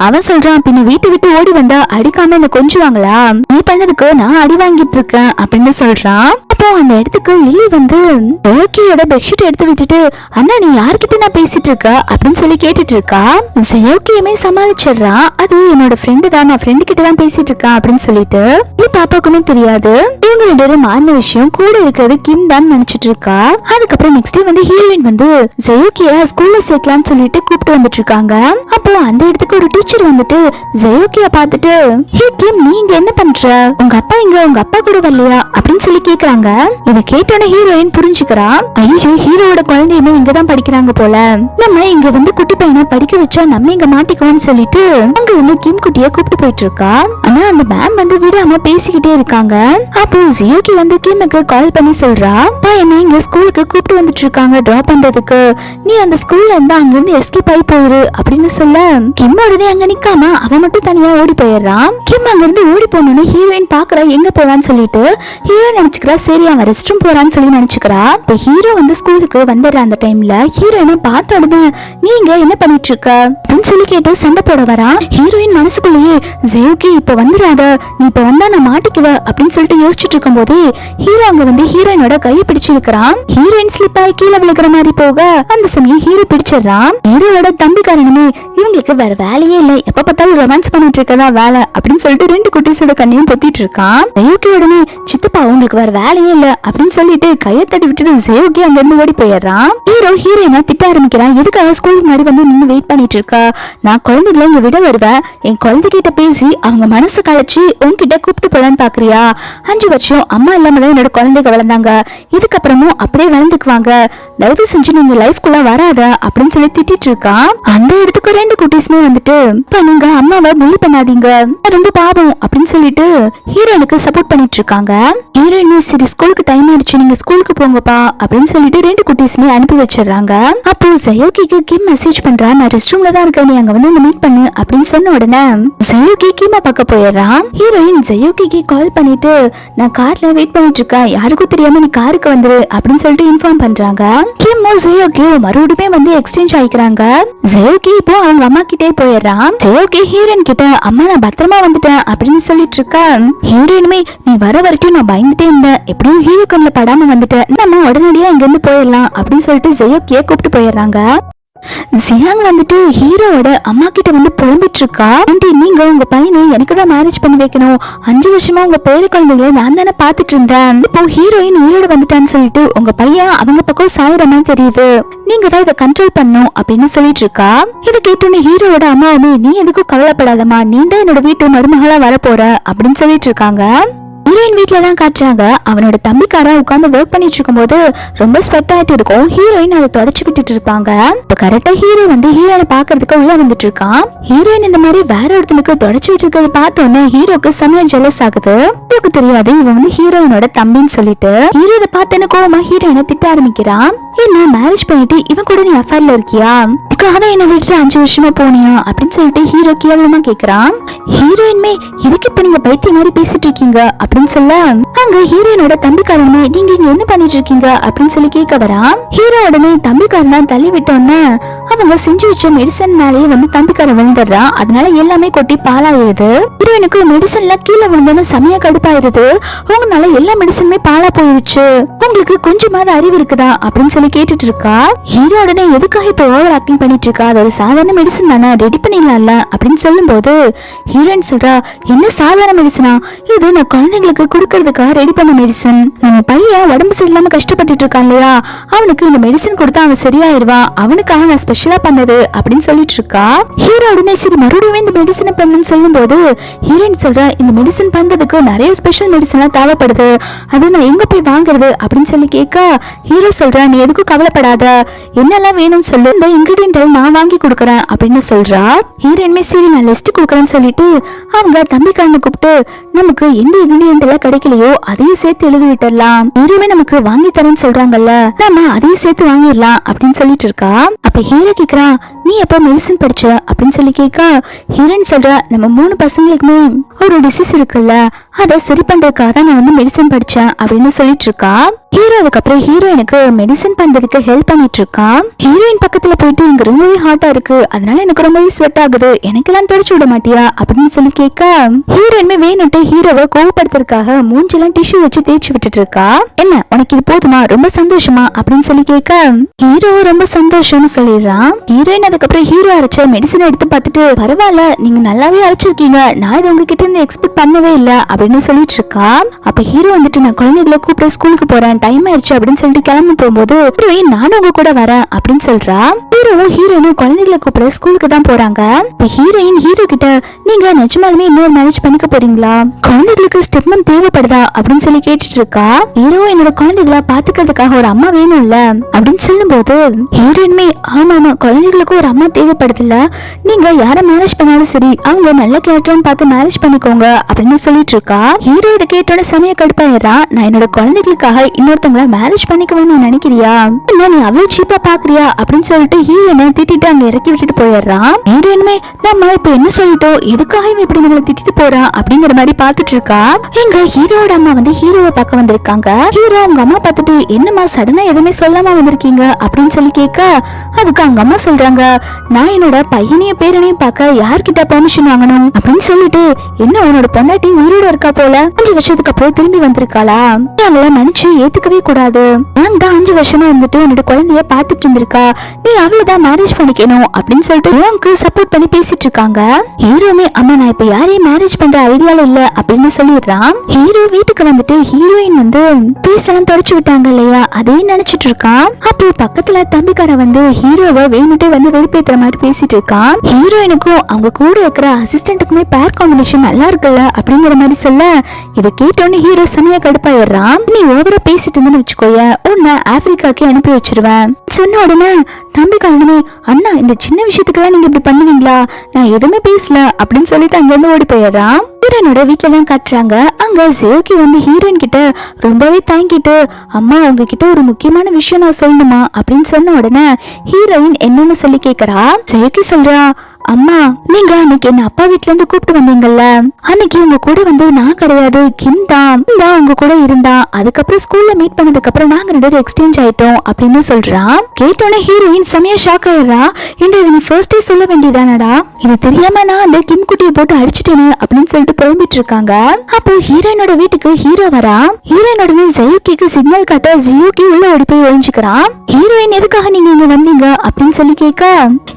அவன் சொல்றான் பின்ன வீட்டை விட்டு ஓடி வந்தா அடிக்காம என்ன கொஞ்சுவாங்களா, நீ பண்ணதுக்கு நான் அடி வாங்கிட்டு இருக்கேன் அப்படின்னு சொல்றான். அப்போ அந்த இடத்துக்கு லில்லி வந்து ஜியோகியோட பெட்ஷீட் எடுத்து விட்டுட்டு அண்ணா நீ யார்கிட்ட நான் பேசிட்டு இருக்க அப்படின்னு சொல்லி கேட்டுட்டு இருக்கா. ஜியோகியுமே சமாளிச்சிடுறான். அது என்னோட ஃப்ரெண்டு தான், நான் ஃப்ரெண்டு கிட்ட தான் பேசிட்டு இருக்கேன் அப்படின்னு சொல்லிட்டு நீ பாப்பாக்குமே தெரியாது. இவங்க ரெண்டு பேரும் மாறின விஷயம் கூட இருக்கிறது கிம் தான் நினைச்சிட்டு இருக்கா. அதுக்கப்புறம் நெக்ஸ்ட் டே வந்து ஹீரோயின் வந்து ஜியோகிய ஸ்கூல்ல சேர்க்கலாம்னு சொல்லிட்டு கூப்பிட்டு வந்துட்டு இருக்காங்க. அப்போ அந்த இடத்துக்கு ஒரு டீச்சர் வந்துட்டு ஜியோகிய பார்த்துட்டு ஹே கிம் நீ இங்க என்ன பண்ற, உங்க அப்பா இங்க, உங்க அப்பா கூட வரலையா அப்படின்னு சொல்லி கேக்குறாங்க. இதை கேட்டோன்னு ஹீரோயின் புரிஞ்சுக்கிறா. ஐயோ ஹீரோட குழந்தையுமே இங்கதான் படிக்கிறாங்க போல, நம்ம இங்க வந்து குட்டி பையனை படிக்க வச்சா நம்ம இங்க மாட்டிக்குவோம்னு சொல்லிட்டு அங்க வந்து கிம் குட்டிய கூப்பிட்டு போயிட்டு இருக்கா. ஆனா அந்த மேம் வந்து விடாம பேசிக்கிட்டே இருக்காங்க. அப்போ ஜியோகி வந்து கிம்முக்கு கால் பண்ணி சொல்றா பையனை இங்க ஸ்கூலுக்கு கூப்பிட்டு வந்துட்டு இருக்காங்க டிராப் பண்றதுக்கு, நீ அந்த ஸ்கூல்ல இருந்து அங்க இருந்து எஸ்கேப் ஆகி போயிரு அப்படின்னு சொல்ல கிம் உடனே அங்க நிக்காம அவன் மட்டும் தனியா ஓடி போயிடுறான். கிம் அங்க இருந்து ஓடி போனோன்னு ஹீரோயின் பாக்குறா எங்க போறான்னு சொல்லிட்டு ஹீரோ நினைச்சுக்கிறா சரி அவன் ரெஸ்ட் ரூம் போறான்னு சொல்லி நினைச்சுக்கிறா. இப்ப ஹீரோ வந்து ஸ்கூலுக்கு வந்துடுற அந்த டைம்ல ஹீரோயினை பார்த்த உடனே நீங்க என்ன பண்ணிட்டு இருக்க அப்படின்னு சொல்லி கேட்டு சண்டை போட வரா. ஹீரோயின் மனசுக்குள்ளேயே ஜெயோகி இப்ப வந்துடாத நீ இப்ப வந்தா நான் மாட்டிக்குவ அப்படின்னு சொல்லிட்டு யோசிச்சுட்டு இருக்கும் போதே ஹீரோ அங்க வந்து ஹீரோயினோட கையை பிடிச்சு இருக்கிறான். ஹீரோயின் ஸ்லிப் ஆகி கீழே விழுகிற மாதிரி போக அந்த சமயம் ஹீரோ பிடிச்சிடறான். ஹீரோட தம்பி காரணமே இவங்களுக்கு வேற வேலையே இல்லை எப்ப பார்த்தாலும் ரொமான்ஸ் பண்ணிட்டு இருக்கதா வேலை அப்படின்னு சொல்லிட்டு 2 குட்டீஸோட கண்ணையும் பொத்திட்டு இருக்கான். ஜெயோகி உடனே சித்தப்பா உங்களுக்கு வேற வேலையே இல்ல அப்படின்னு சொல்லிட்டு கையை தட்டி விட்டுட்டு ஜெயோகி அங்க இருந்து ஓடி போயிடுறான். ஹீரோ ஹீரோயினை திட்ட ஆரம்பிக்கிறான். எதுக்காக ஸ்கூலுக்கு முன்னாடி வந்து நின்று வெயிட் பண்ணிட்டு இருக்கா? நான் குழந்தைகளை இங்க விட வருவேன். என் குழந்தைகிட்ட பேசி அவங்க மனசு கழிச்சு உன்கிட்ட கூப்பிட்டு போலான்னு பாக்குறியா? 5 வருஷம் அம்மா இல்லாம தான் என்னோட குழந்தைங்க வளர்ந்தாங்க. இதுக்கப்புறமும் அப்படியே வளர்ந்துக்குவாங்க. தயவு செஞ்சு நீங்க லைஃப்குள்ள வராத அப்படின்னு சொல்லி திட்டிட்டு இருக்கான். அந்த இடத்துக்கு 2 குட்டீஸ்மே வந்துட்டு இப்ப நீங்க அம்மாவை புள்ளி பண்ணாதீங்க ரொம்ப பாவம் அப்படின்னு சொல்லிட்டு ஹீரோயினுக்கு சப்போர்ட் பண்ணிட்டு இருக்காங்க. ஹீரோயின் சரி ஸ்கூலுக்கு டைம் ஆயிடுச்சு நீங்க ஸ்கூலுக்கு போங்கப்பா அப்படின்னு சொல்லிட்டு 2 குட்டீஸ்மே அனுப்பி வச்சிடறாங்க. அப்போ ஜெயோகிக்கு கிம் மெசேஜ் பண்றா நான் ரெஸ்ட் ரூம்ல தான் இருக்கேன் நீ அங்க வந்து மீட் பண்ணு அப்படின்னு சொன்ன உடனே ஜெயோகி கிம்ம பார்க்க போயிடுறான். ஹீரோயின் ஜெயோகிக்கு கால் பண்ணிட்டு நான் கார்ல வெயிட் பண்ணிட்டு இருக்கேன் யாருக்கும் தெரியாம நீ காருக்கு வந்துரு அப்படின்னு சொல்லிட்டு இன்ஃபார்ம் பண்றாங்க. கிம்மும் ஜெயோகியும் மறுபடியும் வந்து எக்ஸ்சேஞ்ச் ஆயிக்கிறாங்க. ஜெயோகி இப்போ அவங்க அம்மா கிட்டே போயிடுறான். ஜெயோகி ஹீரோயின் கிட்ட அம்மா நான் பத்திரமா வந்துட்டேன் அப்படின்னு சொல்லிட்டு இருக்கா. ஹீரோயினுமே நீ வர வரைக்கும் நான் பயந்துட்டே இருந்தேன் எப்படியும் ஹீரோ கண்ணில் படாம வந்துட்டேன் நம்ம உடனடியா இங்க இருந்து போயிடலாம் அப்படின்னு சொல்லிட்டு ஜெயோகியை கூப்பிட்டு போயிடுறாங்க. ஜியாங் வந்துட்டு ஹீரோவோட அம்மா கிட்ட வந்து புலம்பிட்டு இருக்கா. நீங்க உங்க பையனை எனக்கு தான் மேரேஜ் பண்ணி வைக்கணும் 5 வருஷமா உங்க பேரு குழந்தைகளை நான் தானே பாத்துட்டு இருந்தேன். இப்போ ஹீரோயின் உயிரோட வந்துட்டான்னு சொல்லிட்டு உங்க பையன் அவங்க பக்கம் சாயிற மாதிரி தெரியுது. நீங்க தான் இதை கண்ட்ரோல் பண்ணும் அப்படின்னு சொல்லிட்டு இருக்கா. இதை கேட்டோன்னு ஹீரோவோட அம்மாவுமே நீ எதுக்கும் கவலைப்படாதமா நீ தான் என்னோட வீட்டு மருமகளா வர போற அப்படின்னு சொல்லிட்டு இருக்காங்க. ஹீரோயின் வீட்டுல தான் காட்டுறாங்க. அவனோட தம்பிக்காரா உட்காந்து ஒர்க் பண்ணிட்டு இருக்கும் போது ரொம்ப ஸ்வெட் ஆயிட்டு இருக்கும். ஹீரோயின் அதை தொடச்சு விட்டுட்டு இருப்பாங்க. இப்ப கரெக்டா ஹீரோ வந்து ஹீரோயினை பாக்குறதுக்கு உள்ள வந்துட்டு இருக்கான். ஹீரோயின் இந்த மாதிரி வேற ஒருத்தனுக்கு தொடச்சு விட்டு இருக்கிறத பார்த்தோன்னே ஹீரோக்கு செமையா ஜெலஸ் ஆகுது. ஹீரோக்கு தெரியாது இவன் வந்து ஹீரோயினோட தம்பின்னு சொல்லிட்டு ஹீரோ இதை பார்த்தேன்னு கோவமா ஹீரோயினை திட்ட ஆரம்பிக்கிறான். என்ன மேரேஜ் பண்ணிட்டு இவன் கூட நீ அஃபேர்ல இருக்கியா? இதுக்காக என்ன விட்டுட்டு 5 வருஷமா போனியா அப்படின்னு சொல்லிட்டு ஹீரோ கேவலமா கேக்குறான். ஹீரோயின்மே இதுக்கு இப்ப நீங்க பைத்திய மாதிரி பேசிட்டு இருக்கீங்க அப்படின்னு சொல்ல அங்க ஹீரோயினோட தம்பிக்காரனே நீங்க இங்க என்ன பண்ணிட்டு இருக்கீங்க அப்படின்னு சொல்லி கேட்க வரான். ஹீரோ உடனே தம்பிக்காரனா தள்ளி விட்டோன்னு அவங்க செஞ்சு வச்ச மெடிசன் மேலேயே வந்து தம்பிக்காரன் விழுந்துடுறான். அதனால எல்லாமே கொட்டி பாலாயிருது. ஹீரோயினுக்கு மெடிசன்ல கீழே விழுந்தோன்னு செமையா கடுப்பாயிருது. உங்களால எல்லா மெடிசனுமே பாலா போயிருச்சு உங்களுக்கு கொஞ்சமாவது அறிவு இருக்குதா அப்படின்னு சொல்லி கேட்டுட்டு இருக்கா. ஹீரோ உடனே எதுக்காக இப்ப ஓவர் ஆக்டிங் பண்ணிட்டு இருக்கா? அது ஒரு சாதாரண மெடிசன் தானே ரெடி பண்ணிடலாம்ல அப்படின்னு சொல்லும் போது ஹீரோயின் சொல்றா என்ன சாதாரண மெடிசனா? இது நான் குழந்தைங்களுக்கு கொடுக்கறதுக்காக ரெடி பண்ண மெடிசன். நம்ம பையன் உடம்பு சரியில்லாம கஷ்டப்பட்டுட்டு இருக்கான் இல்லையா அவனுக்கு இந்த மெடிசன் கொடுத்தா அவன் சரியாயிருவான் அவனுக்காக நான் ஸ்பெஷலா பண்ணது அப்படின்னு சொல்லிட்டு இருக்கா. ஹீரோ உடனே சரி மறுபடியும் இந்த மெடிசனை பண்ணுன்னு சொல்லும் போது ஹீரோயின் சொல்றா இந்த மெடிசன் பண்றதுக்கு நிறைய ஸ்பெஷல் மெடிசன் எல்லாம் தேவைப்படுது அது நான் எங்க போய் வாங்குறது அப்படின்னு சொல்லி கேட்க ஹீரோ சொல்றா நீ எதுக்கும் கவலைப்படாத என்னெல்லாம் வேணும்னு சொல்லு இந்த இன்கிரீடியன்ட் நான் வாங்கி கொடுக்கறேன் அப்படின்னு சொல்றா. ஹீரோயின்மே சரி நான் லிஸ்ட் கொடுக்கறேன்னு சொல்லிட்டு அவங்க தம்பிக்காரனை கூப்பிட்டு நமக்கு எந்த இன்கிரீடியன்ட் எல்லாம் கிடைக்கலையோ அதையும் சேர்த்து எழுதி விட்டுடலாம் ஹீரோவே நமக்கு வாங்கி தரேன்னு சொல்றாங்கல்ல நம்ம அதையும் சேர்த்து வாங்கிடலாம் அப்படின்னு சொல்லிட்டு இருக்கா. அப்ப ஹீரோ கேக்குறான் நீ எப்ப மெடிசன் படிச்ச அப்படின்னு சொல்லி கேட்க ஹீரோயின் சொல்ற நம்ம 3 பசங்களுக்குமே ஒரு டிசீஸ் இருக்குல்ல அதை சரி பண்றதுக்காக தான் நான் வந்து மெடிசன் படிச்சேன் அப்படின்னு சொல்லிட்டு இருக்கா. ஹீரோ அதுக்கப்புறம் ஹீரோயினுக்கு மெடிசன் பண்றதுக்கு ஹெல்ப் பண்ணிட்டு இருக்கான். ஹீரோயின் பக்கத்துல போயிட்டு இங்க ரொம்பவே ஹாட்டா இருக்கு அதனால எனக்கு ரொம்பவே ஸ்வெட் ஆகுது எனக்கெல்லாம் தொடச்சு விட மாட்டியா அப்படின்னு சொல்லி கேட்க ஹீரோயின்மே வேணும்ட்டு ஹீரோவை கோவப்படுத்துறதுக்காக மூஞ்செல்லாம் டிஷ்யூ வச்சு தேய்ச்சி விட்டுட்டு இருக்கா. என்ன உனக்கு இது போதுமா ரொம்ப சந்தோஷமா அப்படின்னு சொல்லி கேட்க ஹீரோ ரொம்ப சந்தோஷம்னு சொல்லிடுறான். ஹீரோயின் அதுக்கப்புறம் ஹீரோ அரைச்ச மெடிசன் எடுத்து பார்த்துட்டு பரவாயில்ல நீங்க நல்லாவே அரைச்சிருக்கீங்க நான் இது உங்ககிட்ட இருந்து எக்ஸ்பெக்ட் பண்ணவே இல்லை அப்படின்னு சொல்லிட்டு இருக்கா. அப்ப ஹீரோ வந்துட்டு நான் குழந்தைகளை கூப்பிட்டு ஸ்கூலுக்கு போறேன் டைம் ஆயிடுச்சு அப்படின்னு சொல்லிட்டு கிளம்பி போகும்போது நானும் உங்க கூட வரேன் அப்படின்னு சொல்றா. ஹீரோவும் ஹீரோயினும் குழந்தைகளை கூப்பிட ஸ்கூலுக்கு தான் போறாங்க. இப்ப ஹீரோயின் ஹீரோ கிட்ட நீங்க நிஜமாலுமே இன்னொரு மேரேஜ் பண்ணிக்க போறீங்களா குழந்தைகளுக்கு ஸ்டெப்மம் தேவைப்படுதா அப்படின்னு சொல்லி கேட்டுட்டு இருக்கா. ஹீரோ என்னோட குழந்தைகளை பாத்துக்கிறதுக்காக ஒரு அம்மா வேணும்ல அப்படின்னு சொல்லும் போது ஹீரோயின்மே ஆமா ஆமா குழந்தைகளுக்கு ஒரு அம்மா தேவைப்படுது இல்ல நீங்க யார மேரேஜ் பண்ணாலும் சரி அவங்க நல்ல கேரக்டர்னு பார்த்து மேரேஜ் பண்ணிக்கோங்க அப்படின்னு சொல்லிட்டு இருக்கா. ஹீரோ இதை கேட்டோட சமய கடுப்பாயிடுறான். நான் என்னோட குழந்தைகளுக்காக இன்னொருத்தங்கள மேரேஜ் பண்ணிக்கணும்னு நீ நினைக்கிறியா, இல்ல நீ அவ்வளவு சீப்பா பாக்குறியா அப்படின்னு சொல்லிட்டு ஹீரோயினை திட்டிட்டு அங்க இறக்கி விட்டுட்டு போயிடுறான். ஹீரோயினுமே நம்ம இப்ப என்ன சொல்லிட்டோம், எதுக்காக இவன் இப்படி நம்மளை திட்டிட்டு போறான் அப்படிங்கிற மாதிரி பாத்துட்டு இருக்கா. எங்க ஹீரோட அம்மா வந்து ஹீரோவை பார்க்க வந்திருக்காங்க. ஹீரோ அவங்க அம்மா பார்த்துட்டு என்னம்மா சடனா எதுவுமே சொல்லாம வந்திருக்கீங்க அப்படின்னு சொல்லி கேட்க, அதுக்கு அவங்க அம்மா சொல்றாங்க, நான் என்னோட பையனையும் பேரனையும் பார்க்க யார்கிட்ட பெர்மிஷன் வாங்கணும் அப்படின்னு சொல்லிட்டு, என்ன உன்னோட பொண்டாட்டி உயிரோட இருக்கா போல, 5 வருஷத்துக்கு அப்புறம் திரும்பி வந்திருக்காளா, அவங்கள நினைச்சு ஏத்துக்கவே கூடாது, நான் தான் 5 வருஷமா இருந்துட்டு உன்னோட குழந்தைய பாத்துட்டு இருந்திருக்கா, நீ அவளதான் மேரேஜ் பண்ணிக்கணும் அப்படின்னு சொல்லிட்டு எனக்கு சப்போர்ட் பண்ணி பேசிட்டு இருக்காங்க. ஹீரோமே அம்மா நான் இப்ப யாரையும் மேரேஜ் பண்ற ஐடியால இல்ல அப்படின்னு சொல்லிடுறான். ஹீரோ வீட்டுக்கு வந்துட்டு ஹீரோயின் வந்து பீஸெல்லாம் தொடச்சு விட்டாங்க இல்லையா, அதையும் நினைச்சிட்டு இருக்கான். அப்போ பக்கத்துல தம்பிக்கார வந்து ஹீரோவை வேணுட்டே வந்து வெறுப்பேத்துற மாதிரி பேசிட்டு இருக்கான். ஹீரோயினுக்கும் அவங்க கூட இருக்கிற அசிஸ்டன்ட்டுக்குமே பேர் காம்பினேஷன் நல்லா இருக்குல்ல அப்படிங்கிற மாதிரி சொல்ல, இதை கேட்டோன்னு ஹீரோ செமையா கடுப்பாயிடுறான். நீ ஓவரா பேசிட்டு இருந்தேன்னு வச்சுக்கோய, உன்னை ஆப்பிரிக்காக்கு அனுப்பி வச்சிருவேன் சொன்ன உடனே தம்பிக்காரனுமே, அண்ணா இந்த சின்ன விஷயத்துக்கெல்லாம் நீங்க இப்படி பண்ணுவீங்களா, நான் எதுவுமே பேசல அப்படின்னு சொல்லிட்டு அங்க இருந்து ஓடி போயிடுறான். ஹீரோனோட வீட்டுல தான் காட்டுறாங்க. அங்க ஜெயோகி வந்து ஹீரோயின் கிட்ட ரொம்பவே தாங்கிட்டு, அம்மா உங்ககிட்ட ஒரு முக்கியமான விஷயம் நான் சொல்லணுமா அப்படின்னு சொன்ன உடனே ஹீரோயின் என்னன்னு சொல்லி கேக்குறா. ஜெயோகி சொல்றா, அம்மா நீங்க அன்னைக்கு என்ன அப்பா வீட்டுல இருந்து கூப்பிட்டு வந்தீங்கல்ல, அன்னைக்கு உங்க கூட வந்து நான் கிடையாது கிம் தான் உங்க கூட இருந்தா, அதுக்கப்புறம் ஸ்கூல்ல மீட் பண்ணதுக்கு அப்புறம் நாங்க 2 பேரும் எக்ஸ்சேஞ்ச் ஆயிட்டோம் அப்படின்னு சொல்றான். கேட்டோன்னே ஹீரோயின் செமையா ஷாக் ஆயிடுறா. இது நீ ஃபர்ஸ்டே சொல்ல வேண்டியதானடா, இது தெரியாம நான் அந்த கிம் குட்டியை போட்டு அடிச்சிட்டேன்னு அப்படின்னு சொல்லிட்டு புலம்பிட்டு இருக்காங்க. அப்போ ஹீரோயினோட வீட்டுக்கு ஹீரோ வரா. ஹீரோயினோட ஜெயோகிக்கு சிக்னல் காட்ட ஜெயோகி உள்ள ஓடி போய் ஒழிஞ்சுக்கிறான். ஹீரோயின் எதுக்காக நீங்க இங்க வந்தீங்க அப்படின்னு சொல்லி கேட்க,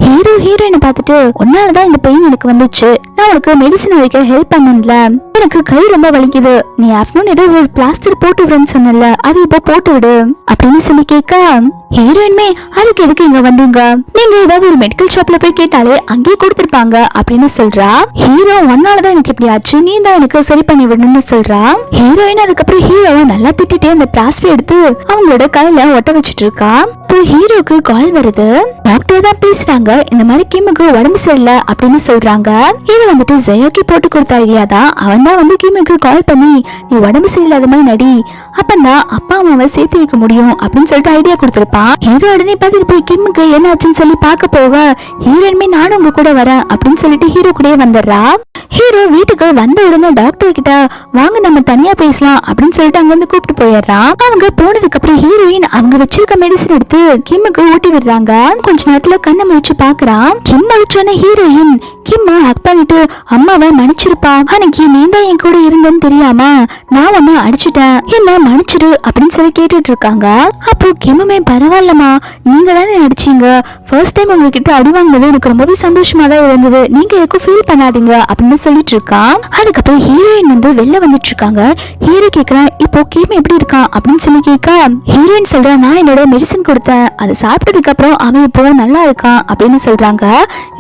ஹீரோ ஹீரோயினை பார்த்துட்டு, உன்னாலதான் இந்த பெயின் எனக்கு வந்துச்சு, நான் உனக்கு மெடிசன் வைக்க ஹெல்ப் பண்ணல, எனக்கு கை ரொம்ப வலிக்குது, நீ ஆஃப்டர்நூன் ஏதோ ஒரு பிளாஸ்டர் போட்டு விடுறேன்னு சொன்னல, அது இப்போ போட்டு விடு அப்படின்னு சொல்லி கேட்க, ஹீரோயின்மே அதுக்கு எதுக்கு இங்க வந்தீங்க, நீங்க ஏதாவது ஒரு மெடிக்கல் ஷாப்ல போய் கேட்டாலே அங்கேயே கொடுத்துருப்பாங்க அப்படின்னு சொல்றா. ஹீரோ உன்னாலதான் எனக்கு இப்படி ஆச்சு, நீ தான் எனக்கு சரி பண்ணி விடணும்னு சொல்றா. ஹீரோயின் அதுக்கப்புறம் ஹீரோவை நல்லா திட்டிட்டே அந்த பிளாஸ்டர் எடுத்து அவங்களோட கையில ஒட்ட வச்சுட்டு இருக்கா. இப்போ ஹீரோக்கு கால் வருது. டாக்டர் தான் பேசுறாங்க, இந்த மாதிரி கிமுக்கு உடம்பு சரியில்லை அப்படின்னு சொல்றாங்க. இது வந்துட்டு ஜெயோகி போட்டு கொடுத்த ஐடியா தான். அவன் தான் வந்து கிமுக்கு கால் பண்ணி, நீ உடம்பு சரியில்லாத மாதிரி நடி, அப்பந்தான் அப்பா அம்மாவை சேர்த்து வைக்க முடியும் அப்படின்னு சொல்லிட்டு ஐடியா கொடுத்திருப்பான். ஹீரோ உடனே பார்த்துட்டு போய் கிமுக்கு என்ன ஆச்சுன்னு சொல்லி பார்க்க போக, ஹீரோயின்மே நானும் உங்க கூட வரேன் அப்படின்னு சொல்லிட்டு ஹீரோ கூடயே வந்துடுறா. ஹீரோ வீட்டுக்கு வந்த உடனே டாக்டர் கிட்ட வாங்க நம்ம தனியா பேசலாம் அப்படின்னு சொல்லிட்டு அங்க வந்து கூப்பிட்டு போயிடுறான். அவங்க போனதுக்கு அப்புறம் ஹீரோயின் அவங்க வச்சிருக்க மெடிசன் எடுத்து கிம்முக்கு ஊட்டி விடுறாங்க. கொஞ்ச நேரத்துல கண்ணை முழிச்சு பாக்குறான். கிம் முழிச்சோன்னு ஹீரோயின் கிம்ம ஹக் பண்ணிட்டு, அம்மாவை மன்னிச்சிருப்பா, அன்னைக்கு நீ தான் என் கூட இருந்தேன்னு தெரியாம நான் உன்ன அடிச்சுட்டேன், என்ன மன்னிச்சிரு அப்படின்னு சொல்லி கேட்டுட்டு இருக்காங்க. அப்போ கிம்முமே, பரவாயில்லம்மா நீங்க தானே அடிச்சீங்க, ஃபர்ஸ்ட் டைம் உங்ககிட்ட அடி வாங்கினது எனக்கு ரொம்பவே சந்தோஷமா தான் இருந்தது, நீங்க எதுக்கும் ஃபீல் பண்ணாதீங்க அப்படின்னு சொல்லிட்டு இருக்கான். அதுக்கப்புறம் ஹீரோயின் வந்து வெளில வந்துட்டு இருக்காங்க. ஹீரோ கேக்குறான், இப்போ கிம் எப்படி இருக்கான் அப்படின்னு சொல்லி கேட்க, ஹீரோயின் சொல்றா, நான் என்னோட மெடிசன் கொடுத்தேன், அதை சாப்பிட்டதுக்கு அப்புறம் அவன் இப்போ நல்லா இருக்கான் அப்படின்னு சொல்றாங்க.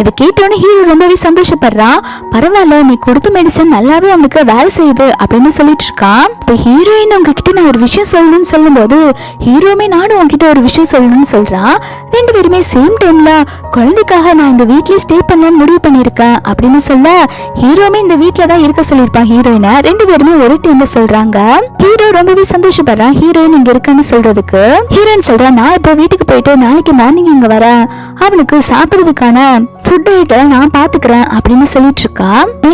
இதை கேட்டோன்னு ஹீரோ ரொம்பவே சந்தோஷப்படுறான். பரவாயில்ல நீ கொடுத்த மெடிசன் நல்லாவே அவனுக்கு வேலை செய்யுது அப்படின்னு சொல்லிட்டு இருக்கான். இப்போ ஹீரோயின் உங்ககிட்ட நான் ஒரு விஷயம் சொல்லணும்னு சொல்லும் போது ஹீரோமே நானும் உங்ககிட்ட ஒரு விஷயம் சொல்லணும்னு சொல்றான். 2 பேருமே சேம் டைம்ல குழந்தைக்காக நான் இந்த வீட்லயே ஸ்டே பண்ணலாம்னு முடிவு பண்ணிருக்கேன் அப்படின்னு சொல்ல, ஹீரோமே இந்த வீட்ல தான் இருக்க சொல்லிருப்பான் ஹீரோயினை. 2 பேருமே ஒரு டைம்ல சொல்றாங்க. ஹீரோ ரொம்பவே சந்தோஷப்படுறான் ஹீரோயின் இங்க இருக்கான்னு சொல்றதுக்கு. ஹீரோயின் சொல்றா, நான் இப்போ வீட்டுக்கு போயிட்டு நாளைக்கு மார்னிங் இங்க வரேன், அவனுக்கு சாப்பிடுறதுக்கான ஃபுட் ஐட்டம் நான் பாத்துக்கிறேன் அப்படின்னு சொல்லிட்டு இருக்கா.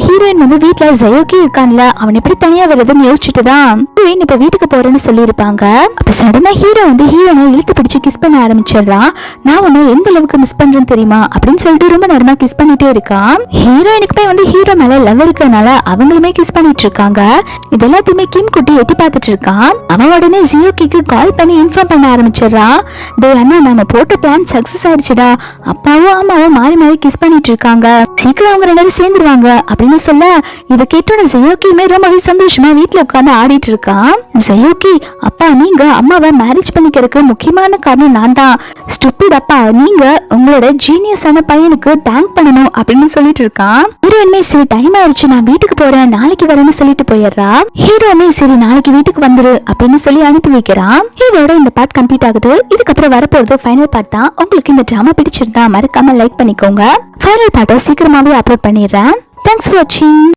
ஹீரோயின் வந்து வீட்டுல ஜெயோகி இருக்கான்ல, அவன் எப்படி தனியா வருதுன்னு யோசிச்சுட்டு தான் ஹீரோயின் இப்ப வீட்டுக்கு போறேன்னு சொல்லியிருப்பாங்க. அப்ப சடனா ஹீரோ வந்து ஹீரோனை இழுத்து பிடிச்சு கிஸ் பண்ண ஆரம்பிச்சிடறான். நான் உன்னை எந்த அளவுக்கு மிஸ் பண்றேன்னு தெரியுமா அப்படின்னு சொல்லிட்டு ரொம்ப நேரமா கிஸ் பண்ணிட்டே இருக்கான். ஹீரோயினுக்குமே வந்து ஹீரோ மேல லவ் இருக்கனால அவங்களுமே கிஸ் பண்ணிட்டு இருக்காங்க. இது எல்லாத்தையுமே கிம் குட்டி எட்டி பார்த்துட்டு இருக்கான். அவன் உடனே ஜியோகிக்கு கால் பண்ணி இன்ஃபார்ம் பண்ண ஆரம்பிச்சிடறான். டே அண்ணா நம்ம போட்ட பிளான் சக்சஸ் ஆயிடுச்சுடா, அப்பாவும் அம்மாவும் மாறி மாறி கிஸ் பண்ணிட்டு இருக்காங்க, சீக்கிரம் அவங்க 2 பேரும் சேர்ந்துருவாங்க அப்படின்னு சொல்ல, இதை கேட்டோட ஜெயோகியுமே ரொம்பவே சந்தோஷமா வீட்டுல உட்காந்து ஆடிட்டு இருக்கான். ஜெயோகி, அப்பா நீங்க அம்மாவை மேரேஜ் பண்ணிக்கிறதுக்கு முக்கியமான காரணம் நான் தான், ஸ்டூபிட் அப்பா நீங்க உங்களோட ஜீனியஸான பையனுக்கு தேங்க் பண்ணணும் அப்படின்னு சொல்லிட்டு இருக்கான். ஹீரோயின்மே சரி டைம் ஆயிடுச்சு நான் வீட்டுக்கு போறேன் நாளைக்கு வரேன்னு சொல்லிட்டு போயிடுறா. ஹீரோமே சரி நாளைக்கு வீட்டுக்கு வந்துரு அப்படின்னு சொல்லி அனுப்பி வைக்கிறான். இதோட இந்த பார்ட் கம்ப்ளீட் ஆகுது. இதுக்கப்புறம் வரப்போறது ஃபைனல் பார்ட் தான். உங்களுக்கு இந்த டிராமா பிடிச்சிருந்தா மறக்காம லைக் பண்ணிக்கோங்க. ஃபைனல் பார்ட்டை சீக்கிரமாவே அப்லோட் பண்ணிடுறேன். தேங்க்ஸ் ஃபார் வாட்சிங்.